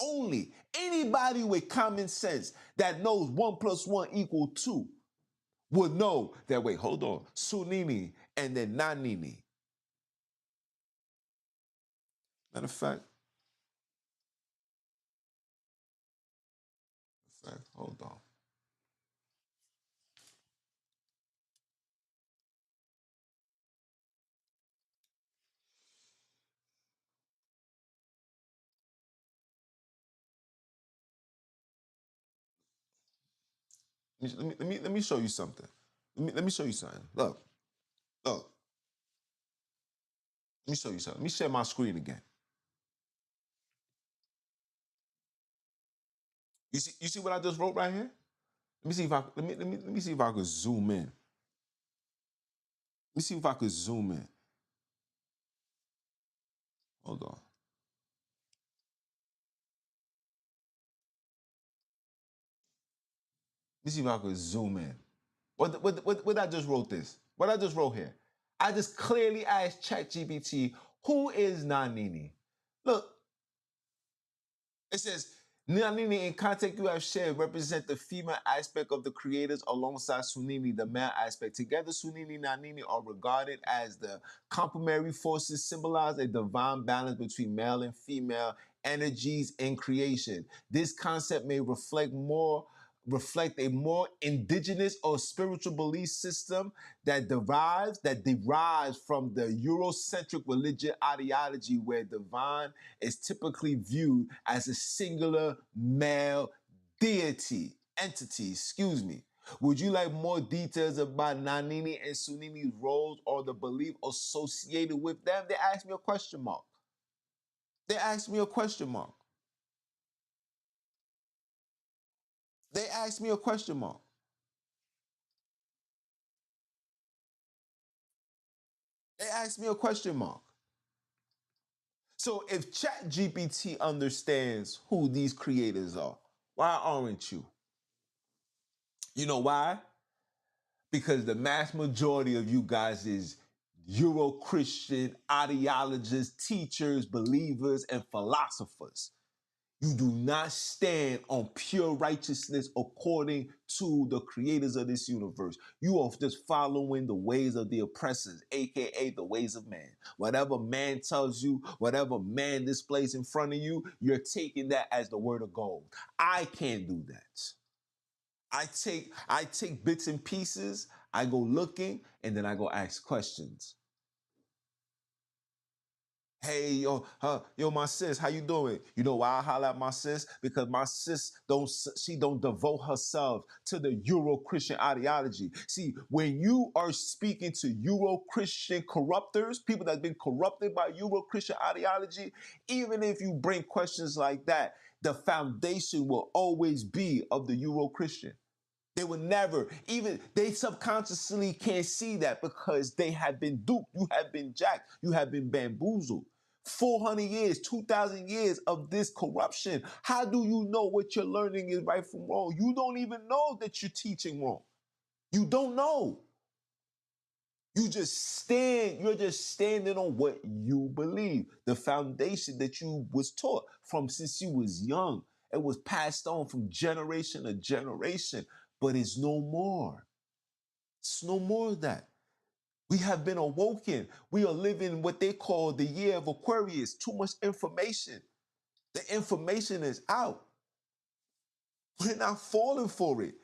[SPEAKER 1] Only anybody with common sense that knows 1 + 1 = 2 would know that, wait, hold on, Sunini and then Nanini. Matter of fact, hold on. Let me show you something. Let me show you something. Look. Let me show you something. Let me share my screen again. You see what I just wrote right here? Let me see if I let me see if I could zoom in. Let me see if I could zoom in. Hold on. Let me see if I could zoom in. What I just wrote this? What I just wrote here? I just clearly asked ChatGPT, who is Nanini? Look, it says, Nanini in context you have shared represent the female aspect of the creators alongside Sunini, the male aspect. Together, Sunini and Nanini are regarded as the complementary forces, symbolize a divine balance between male and female energies in creation. This concept may reflect a more indigenous or spiritual belief system that derives from the Eurocentric religious ideology where divine is typically viewed as a singular male entity, excuse me. Would you like more details about Nanini and Sunini's roles or the belief associated with them? They asked me a question mark. They asked me a question mark. They asked me a question mark. They asked me a question mark. So if ChatGPT understands who these creators are, why aren't you? You know why? Because the mass majority of you guys is Euro-Christian ideologists, teachers, believers, and philosophers. You do not stand on pure righteousness according to the creators of this universe. You are just following the ways of the oppressors, aka the ways of man. Whatever man tells you, whatever man displays in front of you, you're taking that as the word of God. I can't do that. I take bits and pieces, I go looking, and then I go ask questions. Hey, yo, my sis, how you doing? You know why I holler at my sis? Because my sis don't devote herself to the Euro-Christian ideology. See, when you are speaking to Euro-Christian corruptors, people that have been corrupted by Euro-Christian ideology, even if you bring questions like that, the foundation will always be of the Euro-Christian. They would never, even they subconsciously can't see that because they have been duped, you have been jacked, you have been bamboozled. 400 years, 2,000 years of this corruption. How do you know what you're learning is right from wrong? You don't even know that you're teaching wrong. You don't know. You're just standing on what you believe. The foundation that you was taught from since you was young. It was passed on from generation to generation, but it's no more. It's no more of that. We have been awoken. We are living what they call the year of Aquarius. Too much information. The information is out. We're not falling for it.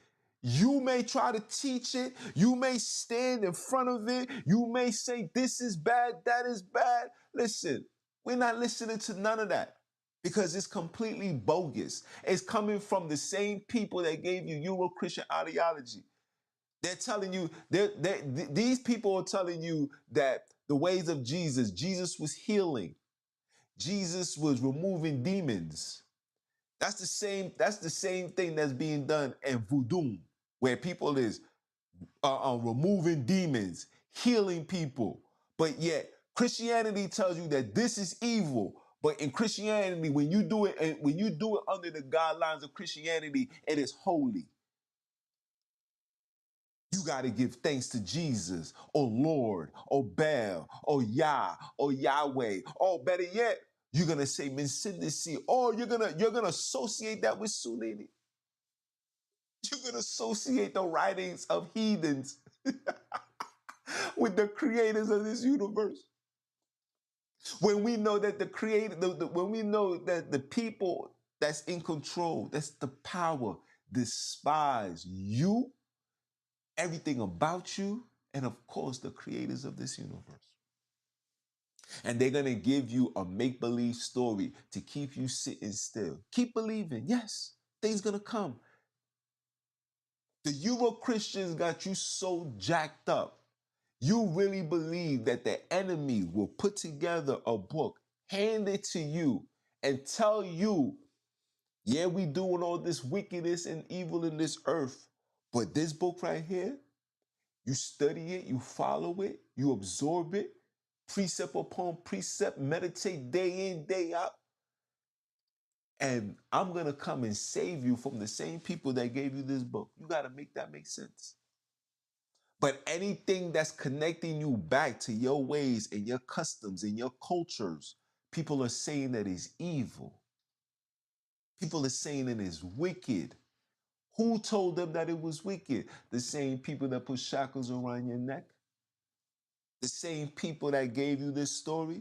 [SPEAKER 1] You may try to teach it. You may stand in front of it. You may say, this is bad, that is bad. Listen, we're not listening to none of that because it's completely bogus. It's coming from the same people that gave you Euro-Christian ideology. They're telling you, these people are telling you that the ways of Jesus, Jesus was healing. Jesus was removing demons. That's the same thing that's being done in voodoo, where people is removing demons, healing people. But yet Christianity tells you that this is evil. But in Christianity, when you do it, and when you do it under the guidelines of Christianity, it is holy. You got to give thanks to Jesus, or Lord, or Baal, or Yah, or Yahweh. Or better yet, you're gonna say Minsidisi, or you're gonna associate that with Sunini. You're gonna associate the writings of heathens with the creators of this universe. When we know that the creator, when we know that the people that's in control, that's the power, despise you, everything about you, and of course the creators of this universe. And they're gonna give you a make-believe story to keep you sitting still. Keep believing, yes, things gonna come. The Euro-Christians got you so jacked up. You really believe that the enemy will put together a book, hand it to you, and tell you, yeah, we doing all this wickedness and evil in this earth, but this book right here, you study it, you follow it, you absorb it, precept upon precept, meditate day in, day out, and I'm gonna come and save you from the same people that gave you this book. You gotta make that make sense. But anything that's connecting you back to your ways and your customs and your cultures, people are saying that is evil. People are saying it is wicked. Who told them that it was wicked? The same people that put shackles around your neck? The same people that gave you this story?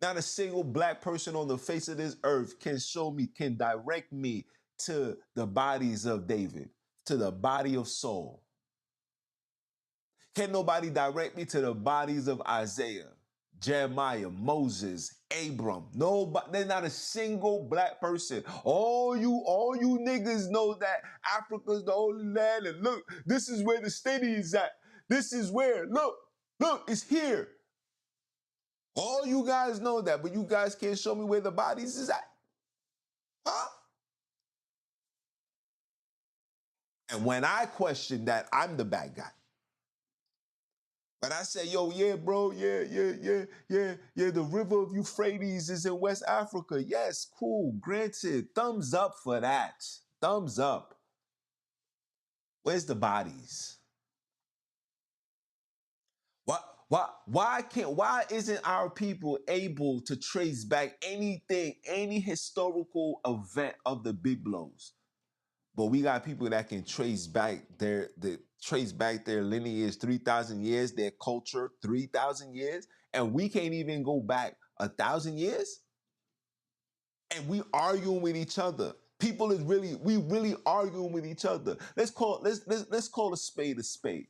[SPEAKER 1] Not a single black person on the face of this earth can show me, can direct me to the bodies of David, to the body of Saul. Can't nobody direct me to the bodies of Isaiah, Jeremiah, Moses, Abram. Nobody, there's not a single black person. All you niggas know that Africa's the only land, and look, this is where the steady is at. This is where, look, it's here. All you guys know that, but you guys can't show me where the bodies is at. Huh? And when I question that, I'm the bad guy. But I say, yo, yeah, bro, yeah. The river of Euphrates is in West Africa. Yes, cool, granted. Thumbs up for that. Thumbs up. Where's the bodies? Why isn't our people able to trace back anything, any historical event of the big blows? But we got people that can trace back their lineage 3,000 years, their culture 3,000 years, and we can't even go back 1,000 years. And we arguing with each other. We really arguing with each other. Let's call a spade a spade.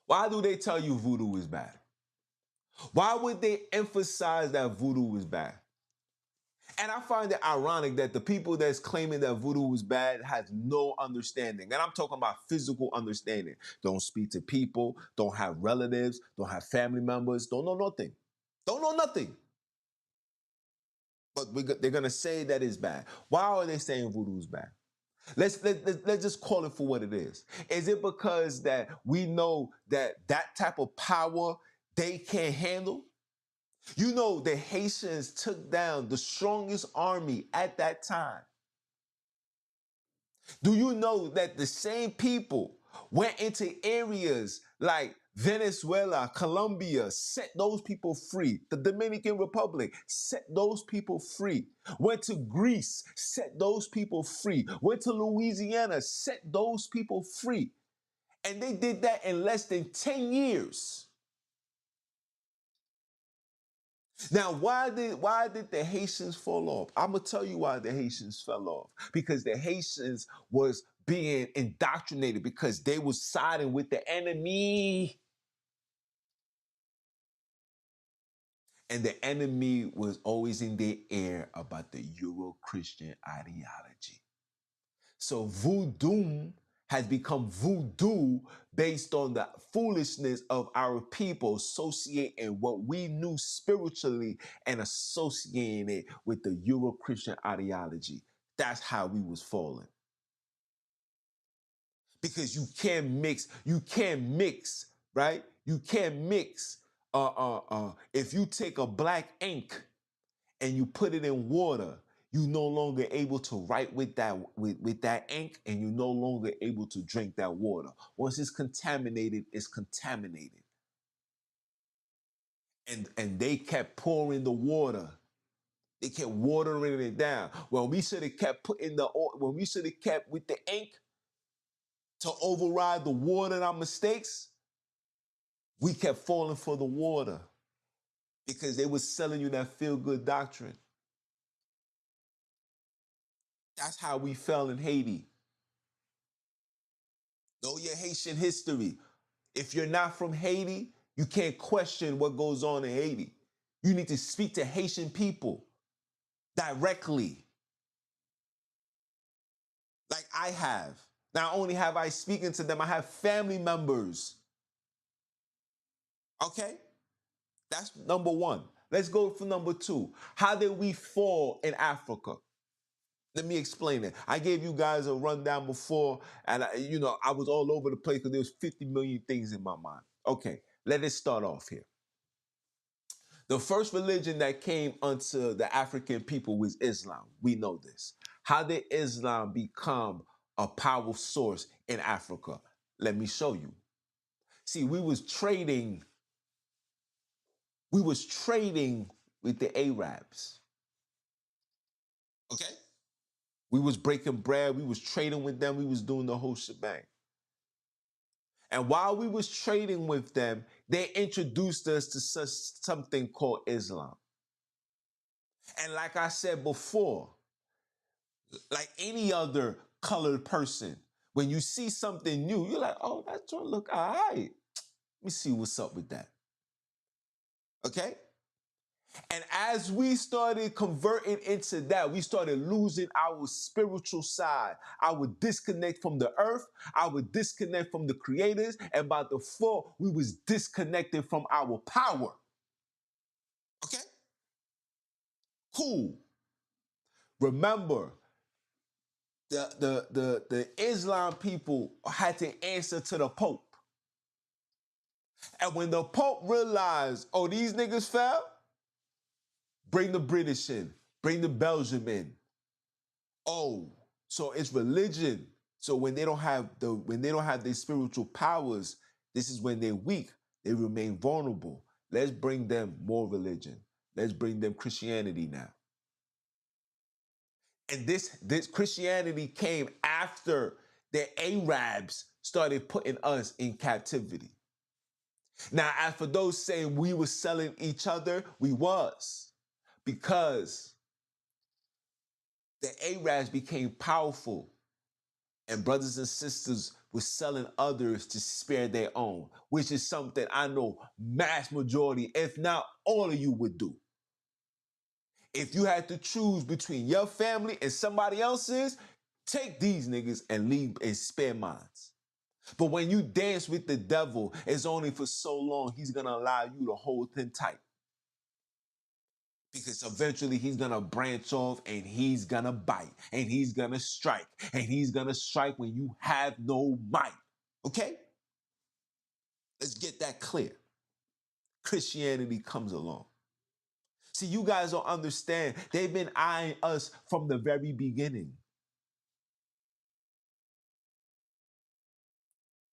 [SPEAKER 1] Why do they tell you voodoo is bad? Why would they emphasize that voodoo is bad? And I find it ironic that the people that's claiming that voodoo is bad has no understanding. And I'm talking about physical understanding. Don't speak to people, don't have relatives, don't have family members, don't know nothing. Don't know nothing. But they're going to say that it's bad. Why are they saying voodoo is bad? Let's just call it for what it is. Is it because that we know that that type of power they can't handle? You know, the Haitians took down the strongest army at that time. Do you know that the same people went into areas like Venezuela, Colombia, set those people free. The Dominican Republic set those people free. Went to Greece, set those people free. Went to Louisiana, set those people free. And they did that in less than 10 years. Now, why did the Haitians fall off? I'm gonna tell you why the Haitians fell off. Because the Haitians was being indoctrinated because they was siding with the enemy. And the enemy was always in their ear about the Euro-Christian ideology. So voodoo has become voodoo based on the foolishness of our people associating what we knew spiritually and associating it with the Euro-Christian ideology. That's how we was falling. Because you can't mix, right? You can't mix if you take a black ink and you put it in water, you no longer able to write with that ink, and you're no longer able to drink that water. Once it's contaminated, it's contaminated. And they kept pouring the water. They kept watering it down. Well, we should have kept putting when we should have kept with the ink to override the water and our mistakes, we kept falling for the water because they was selling you that feel-good doctrine. That's how we fell in Haiti. Know your Haitian history. If you're not from Haiti, you can't question what goes on in Haiti. You need to speak to Haitian people directly, like I have. Not only have I spoken to them, I have family members. Okay? That's number one. Let's go for number two. How did we fall in Africa? Let me explain it. I gave you guys a rundown before, and I was all over the place because there was 50 million things in my mind. Okay, let us start off here. The first religion that came unto the African people was Islam. We know this. How did Islam become a powerful source in Africa? Let me show you. See, we was trading with the Arabs. Okay? We was breaking bread, we was trading with them, we was doing the whole shebang. And while we was trading with them, they introduced us to something called Islam. And like I said before, like any other colored person, when you see something new, you're like, oh, that joint look all right. Let me see what's up with that. Okay? And as we started converting into that, we started losing our spiritual side. I would disconnect from the earth. I would disconnect from the creators. And by the fall, we was disconnected from our power. Okay? Cool. Remember, the Islam people had to answer to the Pope. And when the Pope realized, oh, these niggas fell, bring the British in, bring the Belgium in. Oh, so it's religion. So when they don't have their spiritual powers, this is when they're weak. They remain vulnerable. Let's bring them more religion. Let's bring them Christianity now. And this Christianity came after the Arabs started putting us in captivity. Now, as for those saying we were selling each other, we was. Because the Arabs became powerful and brothers and sisters were selling others to spare their own, which is something I know mass majority, if not all of you, would do. If you had to choose between your family and somebody else's, take these niggas and leave and spare mine. But when you dance with the devil, it's only for so long he's gonna allow you to hold him tight. Because eventually he's gonna branch off and he's gonna bite and he's gonna strike and he's gonna strike when you have no might. Okay? Let's get that clear. Christianity comes along. See, you guys don't understand. They've been eyeing us from the very beginning.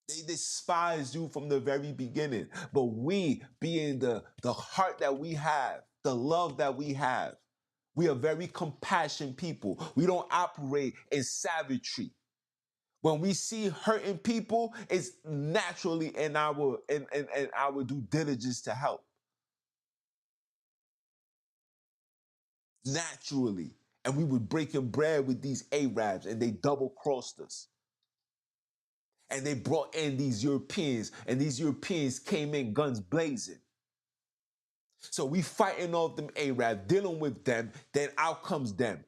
[SPEAKER 1] They despised you from the very beginning. But we, being the heart that we have, the love that we have, we are very compassionate people. We don't operate in savagery. When we see hurting people, it's naturally in our due diligence to help. Naturally. And we were breaking bread with these Arabs and they double crossed us. And they brought in these Europeans, and these Europeans came in guns blazing. So we fighting off them Arabs, dealing with them, then out comes them.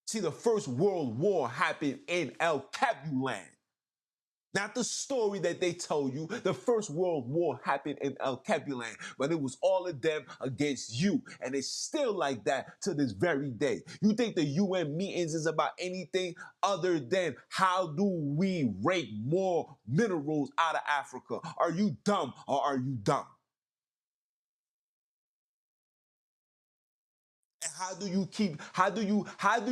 [SPEAKER 1] See, the First World War happened in El Cabulan. Not the story that they told you. The First World War happened in El Cabulan, but it was all of them against you. And it's still like that to this very day. You think the UN meetings is about anything other than how do we rake more minerals out of Africa? Are you dumb or are you dumb? And how do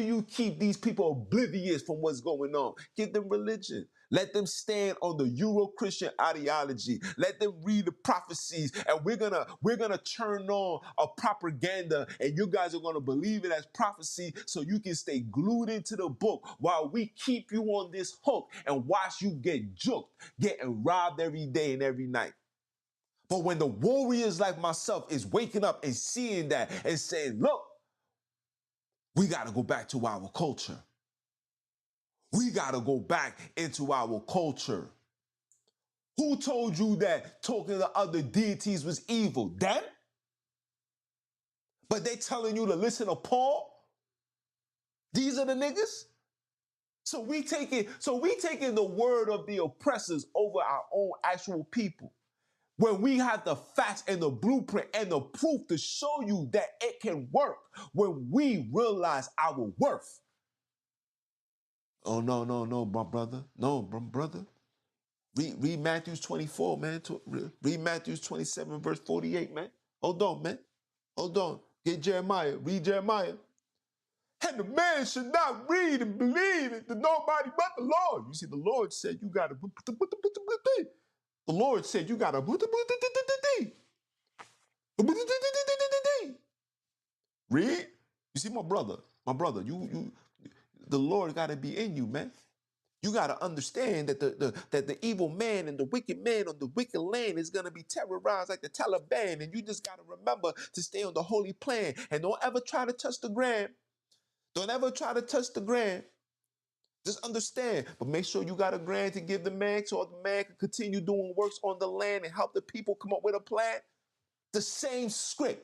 [SPEAKER 1] you keep these people oblivious from what's going on? Give them religion. Let them stand on the Euro-Christian ideology. Let them read the prophecies, and we're gonna turn on a propaganda, and you guys are gonna believe it as prophecy, so you can stay glued into the book while we keep you on this hook and watch you get juked, getting robbed every day and every night. But when the warriors like myself is waking up and seeing that and saying, look, we got to go back to our culture. We got to go back into our culture. Who told you that talking to other deities was evil? Them? But they telling you to listen to Paul? These are the niggas? So we taking the word of the oppressors over our own actual people. When we have the facts and the blueprint and the proof to show you that it can work, when we realize our worth. Oh, no, my brother. No, my brother. Read Matthew 24, man. Read Matthew 27, verse 48, man. Hold on, man. Hold on. Get Jeremiah. Read Jeremiah. And the man should not read and believe it to nobody but the Lord. You see, the Lord said you got to... The Lord said you got to... Read. You see, my brother, the Lord got to be in you, man. You got to understand that the evil man and the wicked man on the wicked land is going to be terrorized like the Taliban. And you just got to remember to stay on the holy plan. And don't ever try to touch the ground. Don't ever try to touch the ground. Just understand. But make sure you got a grant to give the man so the man can continue doing works on the land and help the people come up with a plan. The same script.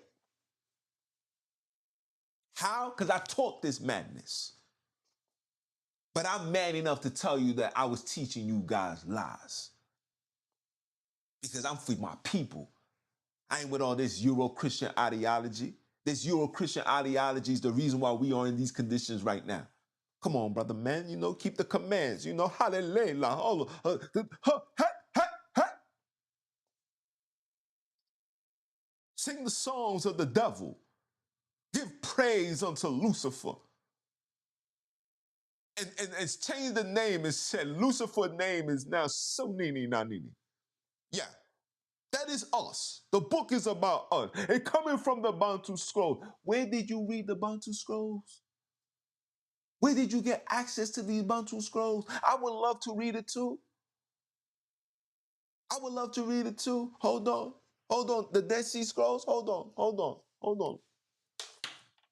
[SPEAKER 1] How? Because I taught this madness. But I'm mad enough to tell you that I was teaching you guys lies. Because I'm for my people. I ain't with all this Euro-Christian ideology. This Euro-Christian ideology is the reason why we are in these conditions right now. Come on, brother man. Keep the commands. Hallelujah. Sing the songs of the devil. Give praise unto Lucifer. And change the name and said Lucifer's name is now Sonini Nanini. Yeah, that is us. The book is about us. And coming from the Bantu Scrolls. Where did you read the Bantu Scrolls? Where did you get access to these Bantu Scrolls? I would love to read it too. I would love to read it too. Hold on. Hold on. The Dead Sea Scrolls? Hold on. Hold on. Hold on.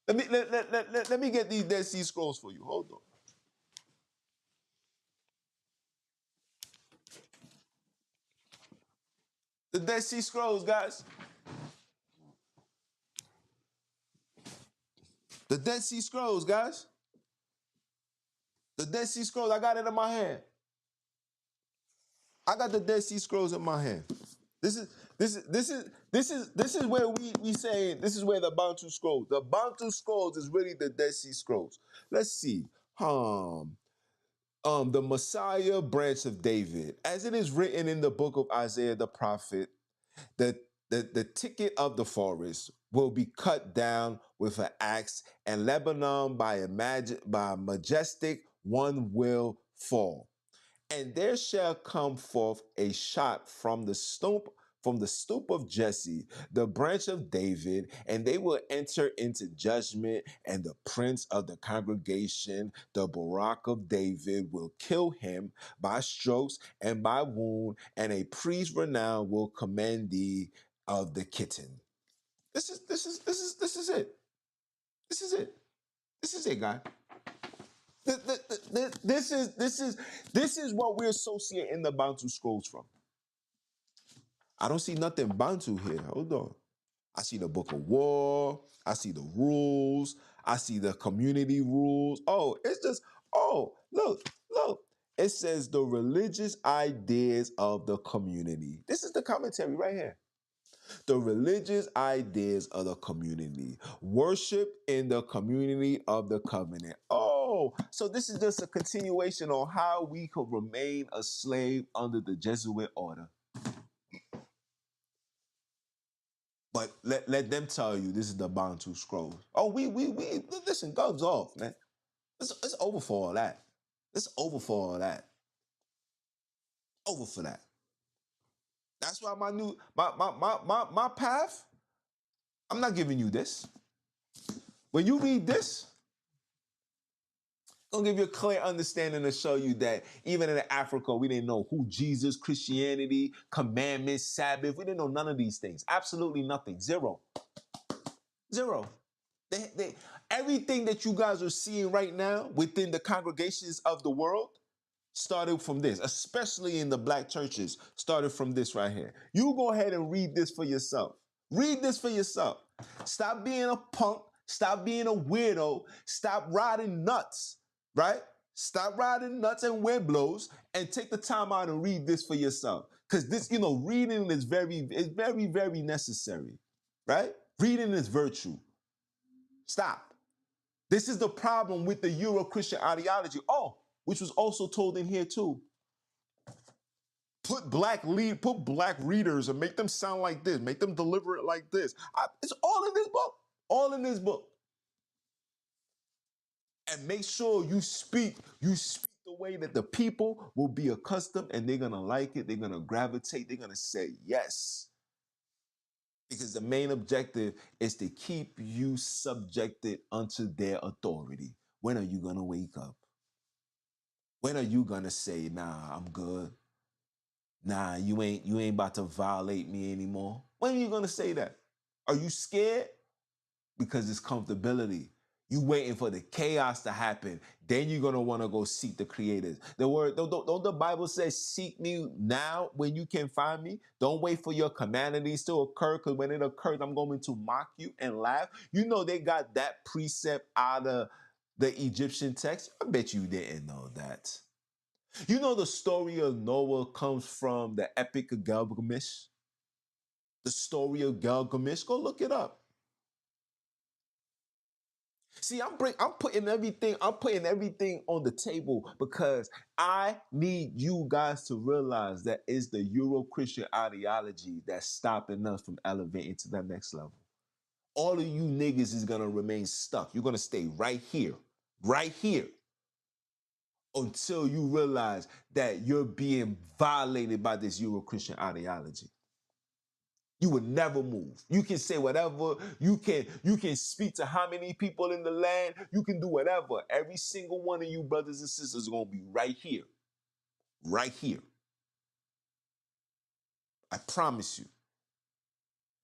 [SPEAKER 1] Let me get these Dead Sea Scrolls for you. Hold on. The Dead Sea Scrolls, guys. The Dead Sea Scrolls, guys. The Dead Sea Scrolls, I got it in my hand. I got the Dead Sea Scrolls in my hand. This is where we say this is where the Bantu Scrolls. The Bantu Scrolls is really the Dead Sea Scrolls. Let's see. The Messiah branch of David, as it is written in the book of Isaiah the prophet, the ticket of the forest will be cut down with an axe, and Lebanon by a majestic one will fall. And there shall come forth a shot from the stoop of Jesse, the branch of David, and they will enter into judgment, and the prince of the congregation, the Barak of David, will kill him by strokes and by wound, and a priest renowned will commend thee of the kitten. This is it. This is it. This is it, guy. This is what we associate in the Bantu scrolls from. I don't see nothing Bantu here. Hold on. I see the Book of War. I see the rules. I see the community rules. Oh, it's just, look. It says the religious ideas of the community. This is the commentary right here. The religious ideas of the community. Worship in the community of the covenant. Oh, so this is just a continuation on how we could remain a slave under the Jesuit order. But let them tell you this is the Bantu scrolls. Oh, we listen, guns off, man. It's over for all that. It's over for all that. Over for that. That's why my path, I'm not giving you this. When you read this, gonna give you a clear understanding to show you that even in Africa, we didn't know who Jesus, Christianity, commandments, Sabbath. We didn't know none of these things. Absolutely nothing. Zero. Zero. Everything that you guys are seeing right now within the congregations of the world started from this, especially in the black churches, started from this right here. You go ahead and read this for yourself. Read this for yourself. Stop being a punk. Stop being a weirdo. Stop riding nuts, right? Stop riding nuts and wind blows and take the time out and read this for yourself. Because this, reading is very, very necessary, right? Reading is virtue. Stop. This is the problem with the Euro-Christian ideology. Oh, which was also told in here too. Put black readers and make them sound like this. Make them deliver it like this. It's all in this book. All in this book. And make sure you speak the way that the people will be accustomed and they're gonna like it. They're gonna gravitate. They're gonna say yes. Because the main objective is to keep you subjected unto their authority. When are you gonna wake up? When are you gonna say, nah, I'm good? Nah, you ain't about to violate me anymore? When are you gonna say that? Are you scared? Because it's comfortability. You waiting for the chaos to happen. Then you're gonna want to go seek the creators. The word, don't the Bible say, seek me now when you can find me? Don't wait for your calamities to occur, because when it occurs, I'm going to mock you and laugh. You know they got that precept out of the Egyptian text. I bet you didn't know that. You know the story of Noah comes from the Epic of Gilgamesh? The story of Gilgamesh, go look it up. See, I'm putting everything on the table because I need you guys to realize that it's the Euro-Christian ideology that's stopping us from elevating to that next level. All of you niggas is gonna remain stuck. You're gonna stay right here, until you realize that you're being violated by this Euro-Christian ideology. You would never move. You can say whatever. You can speak to how many people in the land. You can do whatever. Every single one of you brothers and sisters are gonna be right here. Right here. I promise you.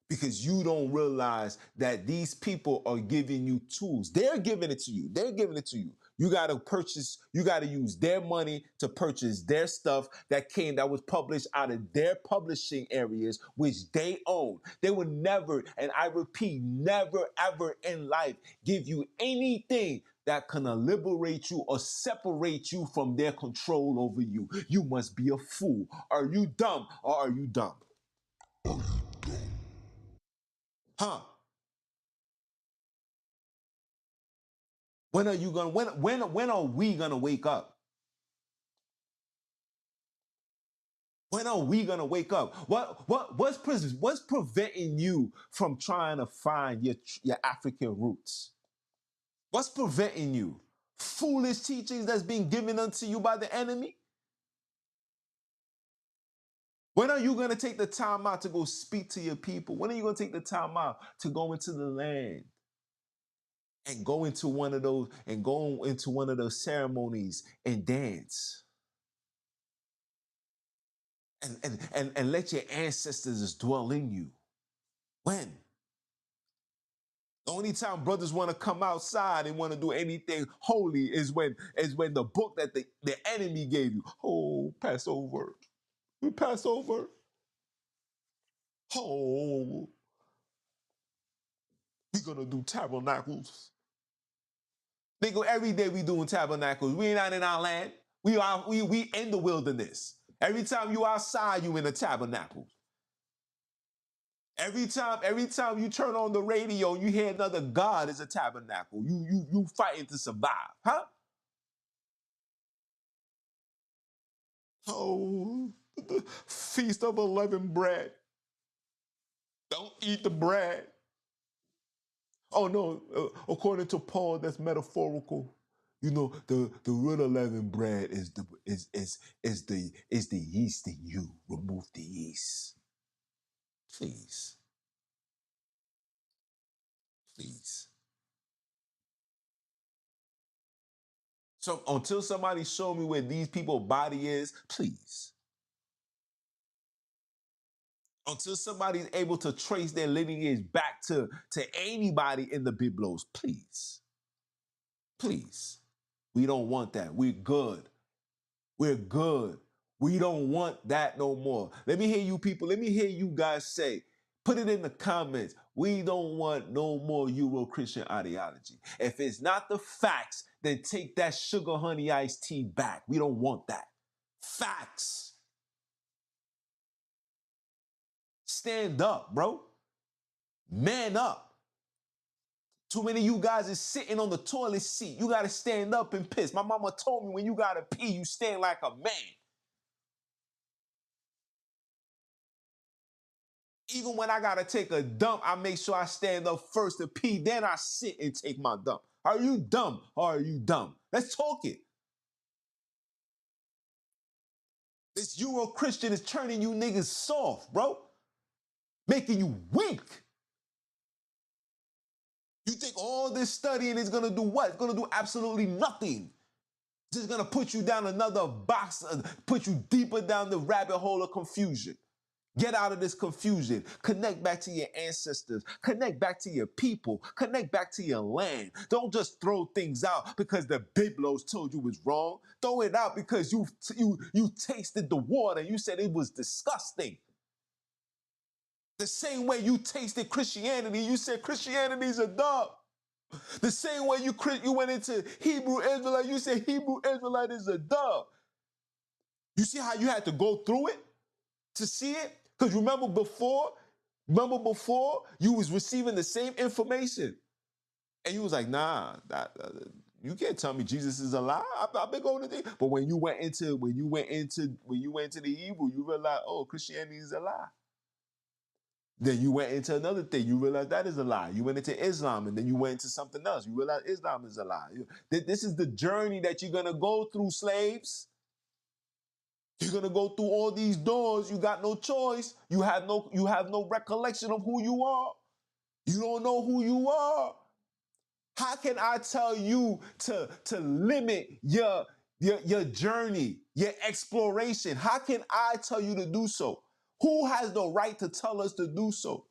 [SPEAKER 1] Because you don't realize that these people are giving you tools. They're giving it to you. They're giving it to you. You got to purchase, you got to use their money to purchase their stuff that was published out of their publishing areas, which they own. They would never, and I repeat, never ever in life give you anything that can liberate you or separate you from their control over you. You must be a fool. Are you dumb or are you dumb? Huh? When are you gonna when are we gonna wake up? When are we gonna wake up? What's preventing you from trying to find your African roots? What's preventing you? Foolish teachings that's being given unto you by the enemy? When are you gonna take the time out to go speak to your people? When are you gonna take the time out to go into the land and go into one of those ceremonies and dance? And let your ancestors dwell in you. When? The only time brothers want to come outside and want to do anything holy is when the book that the enemy gave you. Oh, Passover. Passover. Oh, we're gonna do tabernacles. Nigga, every day we doing tabernacles. We ain't out in our land. We in the wilderness. Every time you outside, you in a tabernacle. Every time you turn on the radio, you hear another God is a tabernacle. You fighting to survive, huh? Oh, the feast of unleavened bread. Don't eat the bread. Oh no, according to Paul, that's metaphorical. You know, the real unleavened bread is the yeast in you. Remove the yeast, please, please. So until somebody show me where these people's body is, please. Until somebody's able to trace their lineage back to anybody in the Biblos, please. Please. We don't want that. We're good. We're good. We don't want that no more. Let me hear you people. Let me hear you guys say, put it in the comments. We don't want no more Euro-Christian ideology. If it's not the facts, then take that sugar honey iced tea back. We don't want that. Facts. Stand up, bro. Man up. Too many of you guys is sitting on the toilet seat. You got to stand up and piss. My mama told me when you got to pee, you stand like a man. Even when I got to take a dump, I make sure I stand up first to pee. Then I sit and take my dump. Are you dumb or are you dumb? Let's talk it. This Euro-Christian is turning you niggas soft, bro. Making you weak. You think all this studying is going to do what? It's going to do absolutely nothing. It's just going to put you down another box, put you deeper down the rabbit hole of confusion. Get out of this confusion. Connect back to your ancestors. Connect back to your people. Connect back to your land. Don't just throw things out because the Biblos told you was wrong. Throw it out because you tasted the water and you said it was disgusting. The same way you tasted Christianity, you said Christianity's a dog. The same way you went into Hebrew Israelite, you said Hebrew Israelite is a dog. You see how you had to go through it to see it? Because remember before you was receiving the same information And you was like, nah, you can't tell me Jesus is a lie. I've been going to the, but when you went into the evil, you realize, oh, Christianity is a lie. Then you went into another thing. You realize that is a lie. You went into Islam, and then you went into something else. You realize Islam is a lie. This is the journey that you're gonna go through, slaves. You're gonna go through all these doors. You got no choice. You have no recollection of who you are. You don't know who you are. How can I tell you to limit your journey, your exploration? How can I tell you to do so? Who has the right to tell us to do so?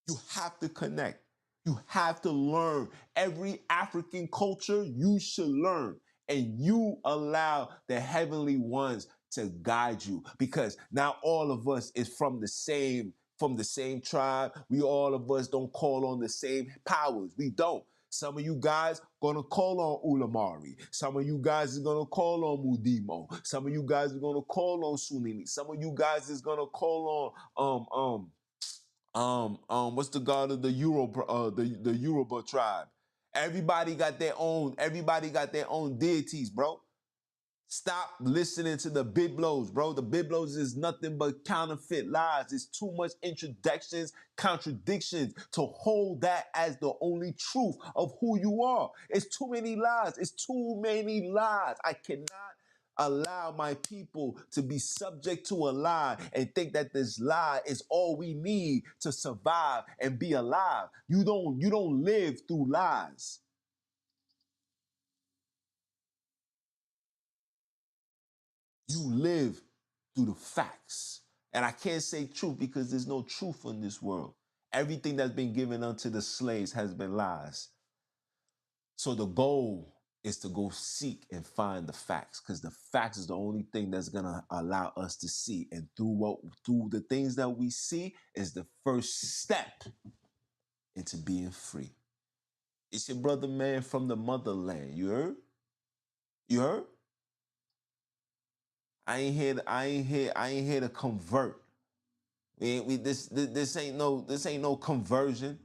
[SPEAKER 1] You have to connect. You have to learn. Every African culture you should learn. And you allow the heavenly ones to guide you. Because now all of us is from the same tribe. We all of us don't call on the same powers. We don't. Some of you guys gonna call on Ulamari. Some of you guys is gonna call on Mudimo. Some of you guys are gonna call on Sunini. Some of you guys is gonna call on what's the god of the the Yoruba tribe? Everybody got their own deities, bro. Stop listening to the biblos, bro. The biblos is nothing but counterfeit lies. It's too much introductions, contradictions to hold that as the only truth of who you are. It's too many lies. It's too many lies. I cannot allow my people to be subject to a lie and think that this lie is all we need to survive and be alive. You don't live through lies. You live through the facts. And I can't say truth because there's no truth in this world. Everything that's been given unto the slaves has been lies. So the goal is to go seek and find the facts, because the facts is the only thing that's gonna allow us to see. And through the things that we see is the first step into being free. It's your brother man from the motherland. You heard? You heard? I ain't here to convert. This ain't no conversion.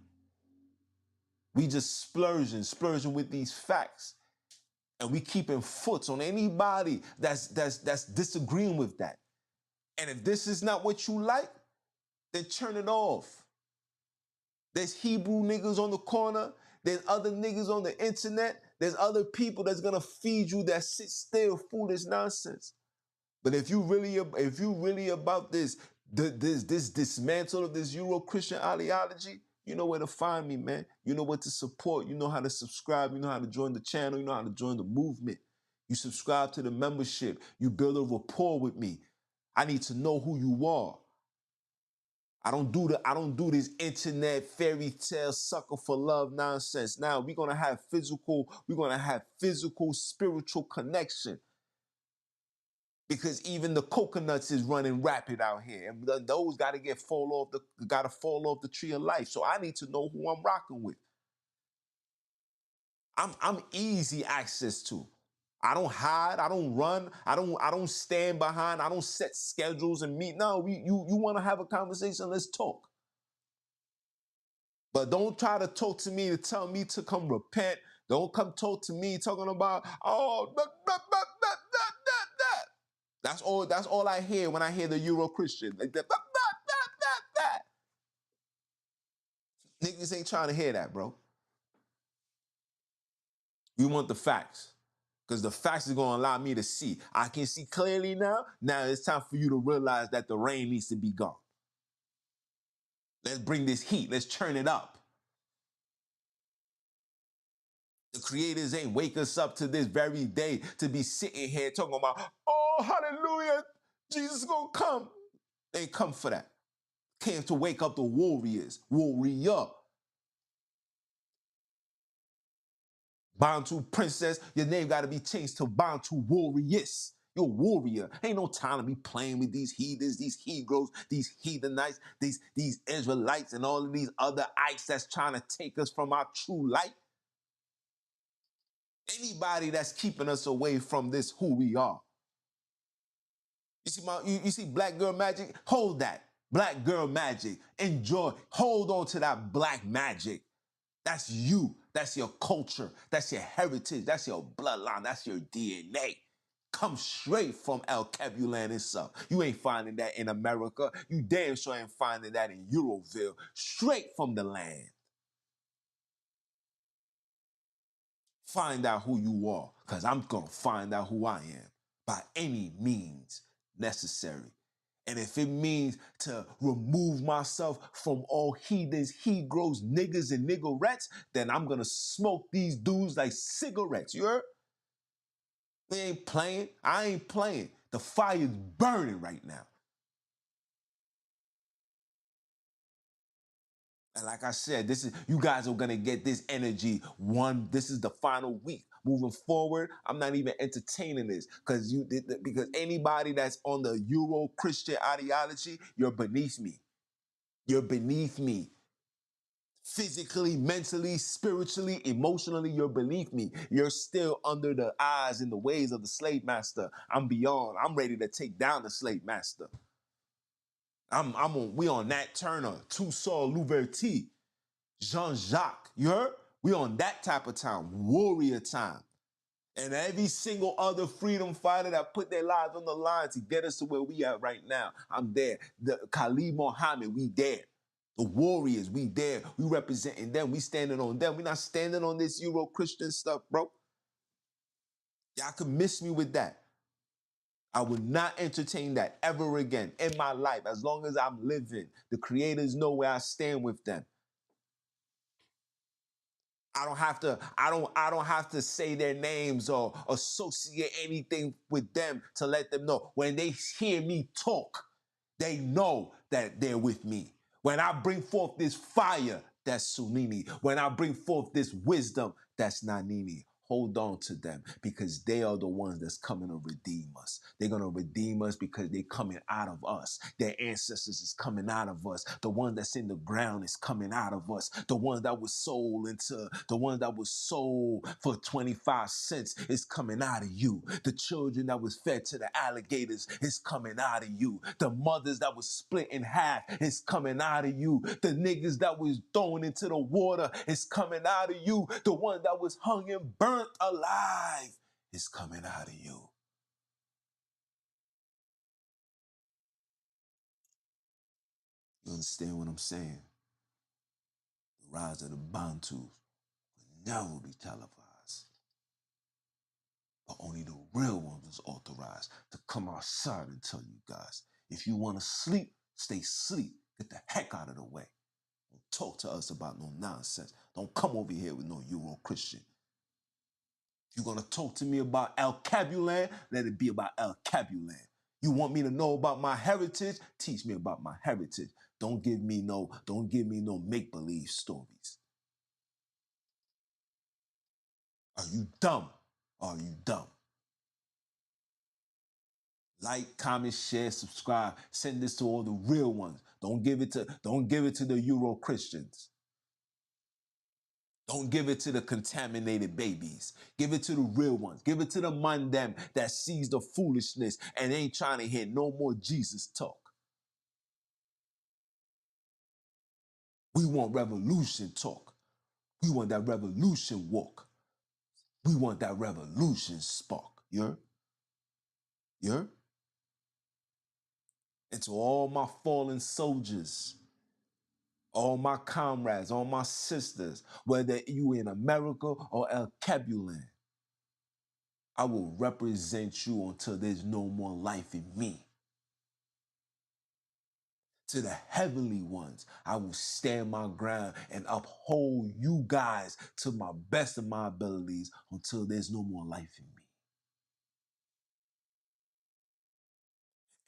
[SPEAKER 1] We just splurging with these facts, and we keeping foots on anybody that's disagreeing with that. And if this is not what you like, then turn it off. There's Hebrew niggas on the corner. There's other niggas on the internet. There's other people that's gonna feed you that sit still foolish nonsense. But if you really about this dismantle of this Euro-Christian ideology, you know where to find me, man. You know what to support. You know how to subscribe. You know how to join the channel. You know how to join the movement. You subscribe to the membership. You build a rapport with me. I need to know who you are. I don't do this internet fairy tale sucker for love nonsense. Now we're gonna have physical spiritual connection. Because even the coconuts is running rapid out here, and those gotta fall off the tree of life. So I need to know who I'm rocking with. I'm easy access to. I don't hide. I don't run. I don't stand behind. I don't set schedules and meet. No, you want to have a conversation? Let's talk. But don't try to talk to me to tell me to come repent. Don't come talk to me talking about That's all I hear when I hear the Euro Christian. Like that. Niggas ain't trying to hear that, bro. We want the facts. Because the facts are going to allow me to see. I can see clearly now. Now it's time for you to realize that the rain needs to be gone. Let's bring this heat. Let's turn it up. The creators ain't wake us up to this very day to be sitting here talking about, oh, hallelujah, Jesus is going to come. They ain't come for that. Came to wake up the warriors. Warrior. Bantu princess, your name got to be changed to Bantu warriors. You're a warrior. Ain't no time to be playing with these heathens, these Hebrews, these heathenites, these Israelites, and all of these other ites that's trying to take us from our true light. Anybody that's keeping us away from this who we are. You see black girl magic? Hold that. Black girl magic. Enjoy. Hold on to that black magic. That's you. That's your culture. That's your heritage. That's your bloodline. That's your DNA. Come straight from El Cabulan itself. You ain't finding that in America. You damn sure ain't finding that in Euroville. Straight from the land. Find out who you are, because I'm going to find out who I am by any means necessary. And if it means to remove myself from all heathens, he-grows, niggas, and niggerettes, then I'm going to smoke these dudes like cigarettes. You heard? They ain't playing. I ain't playing. The fire's burning right now. And like I said, this is you guys are gonna get this energy. This is the final week. Moving forward, I'm not even entertaining this because anybody that's on the Euro Christian ideology, you're beneath me. You're beneath me. Physically, mentally, spiritually, emotionally, you're beneath me. You're still under the eyes and the ways of the slave master. I'm beyond. I'm ready to take down the slave master. We on Nat Turner, Toussaint Louverture. Jean-Jacques, you heard? We on that type of time, warrior time. And every single other freedom fighter that put their lives on the line to get us to where we are right now, I'm there. The Khalid Mohammed, we there. The warriors, we there. We representing them. We standing on them. We not standing on this Euro-Christian stuff, bro. Y'all can miss me with that. I will not entertain that ever again in my life. As long as I'm living, the creators know where I stand with them. I don't have to say their names or associate anything with them to let them know. When they hear me talk, they know that they're with me. When I bring forth this fire, that's Sunini. When I bring forth this wisdom, that's Nanini. Hold on to them because they are the ones that's coming to redeem us. They're going to redeem us because they're coming out of us. Their ancestors is coming out of us. The one that's in the ground is coming out of us. The one that was sold for 25 cents is coming out of you. The children that was fed to the alligators is coming out of you. The mothers that was split in half is coming out of you. The niggas that was thrown into the water is coming out of you. The one that was hung and burnt alive is coming out of you. You understand what I'm saying? The rise of the Bantus will never be televised. But only the real ones was authorized to come outside and tell you guys, if you want to sleep, stay asleep. Get the heck out of the way. Don't talk to us about no nonsense. Don't come over here with no Euro-Christian. If you're going to talk to me about El Cabulan, let it be about El Cabulan. You want me to know about my heritage? Teach me about my heritage. Don't give me no make-believe stories. Are you dumb? Are you dumb? Like, comment, share, subscribe. Send this to all the real ones. Don't give it to the Euro Christians. Don't give it to the contaminated babies. Give it to the real ones. Give it to the man them that sees the foolishness and ain't trying to hear no more Jesus talk. We want revolution talk. We want that revolution walk. We want that revolution spark. You heard? And to all my fallen soldiers, all my comrades, all my sisters, whether you in America or El Cabulan, I will represent you until there's no more life in me. To the heavenly ones, I will stand my ground and uphold you guys to my best of my abilities until there's no more life in me.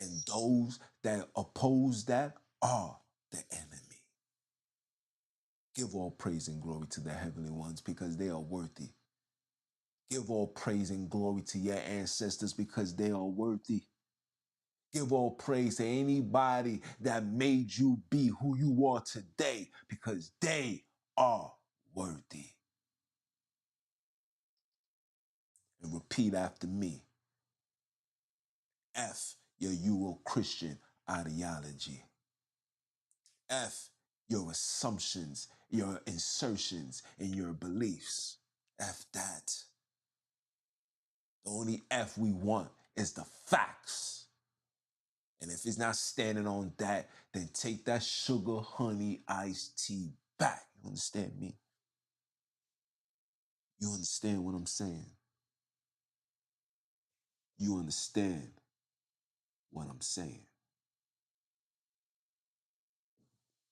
[SPEAKER 1] And those that oppose that are the enemy. Give all praise and glory to the heavenly ones because they are worthy. Give all praise and glory to your ancestors because they are worthy. Give all praise to anybody that made you be who you are today because they are worthy. And repeat after me. F your Euro-Christian ideology. F your assumptions, your insertions, and your beliefs. F that. The only F we want is the facts. And if it's not standing on that, then take that sugar, honey, iced tea back. You understand me? You understand what I'm saying? You understand what I'm saying?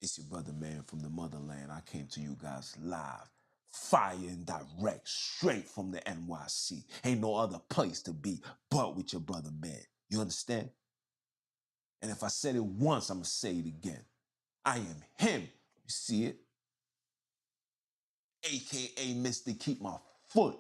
[SPEAKER 1] It's your brother, man, from the motherland. I came to you guys live, fire and direct, straight from the NYC. Ain't no other place to be but with your brother, man. You understand? And if I said it once, I'm going to say it again. I am him. You see it? AKA Mr. Keep My Foot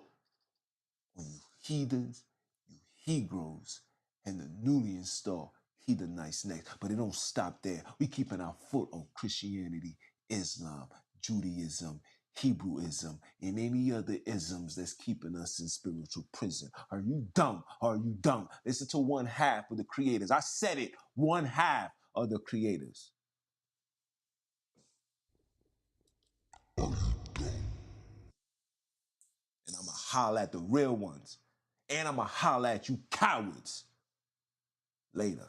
[SPEAKER 1] on you heathens, you Hebrews, and the newly installed heathenites next. But it don't stop there. We keeping our foot on Christianity, Islam, Judaism, Hebrewism, and any other isms that's keeping us in spiritual prison. Are you dumb? Are you dumb? Listen to one half of the creators. I said it, one half of the creators. And I'ma holler at the real ones. And I'ma holler at you cowards later.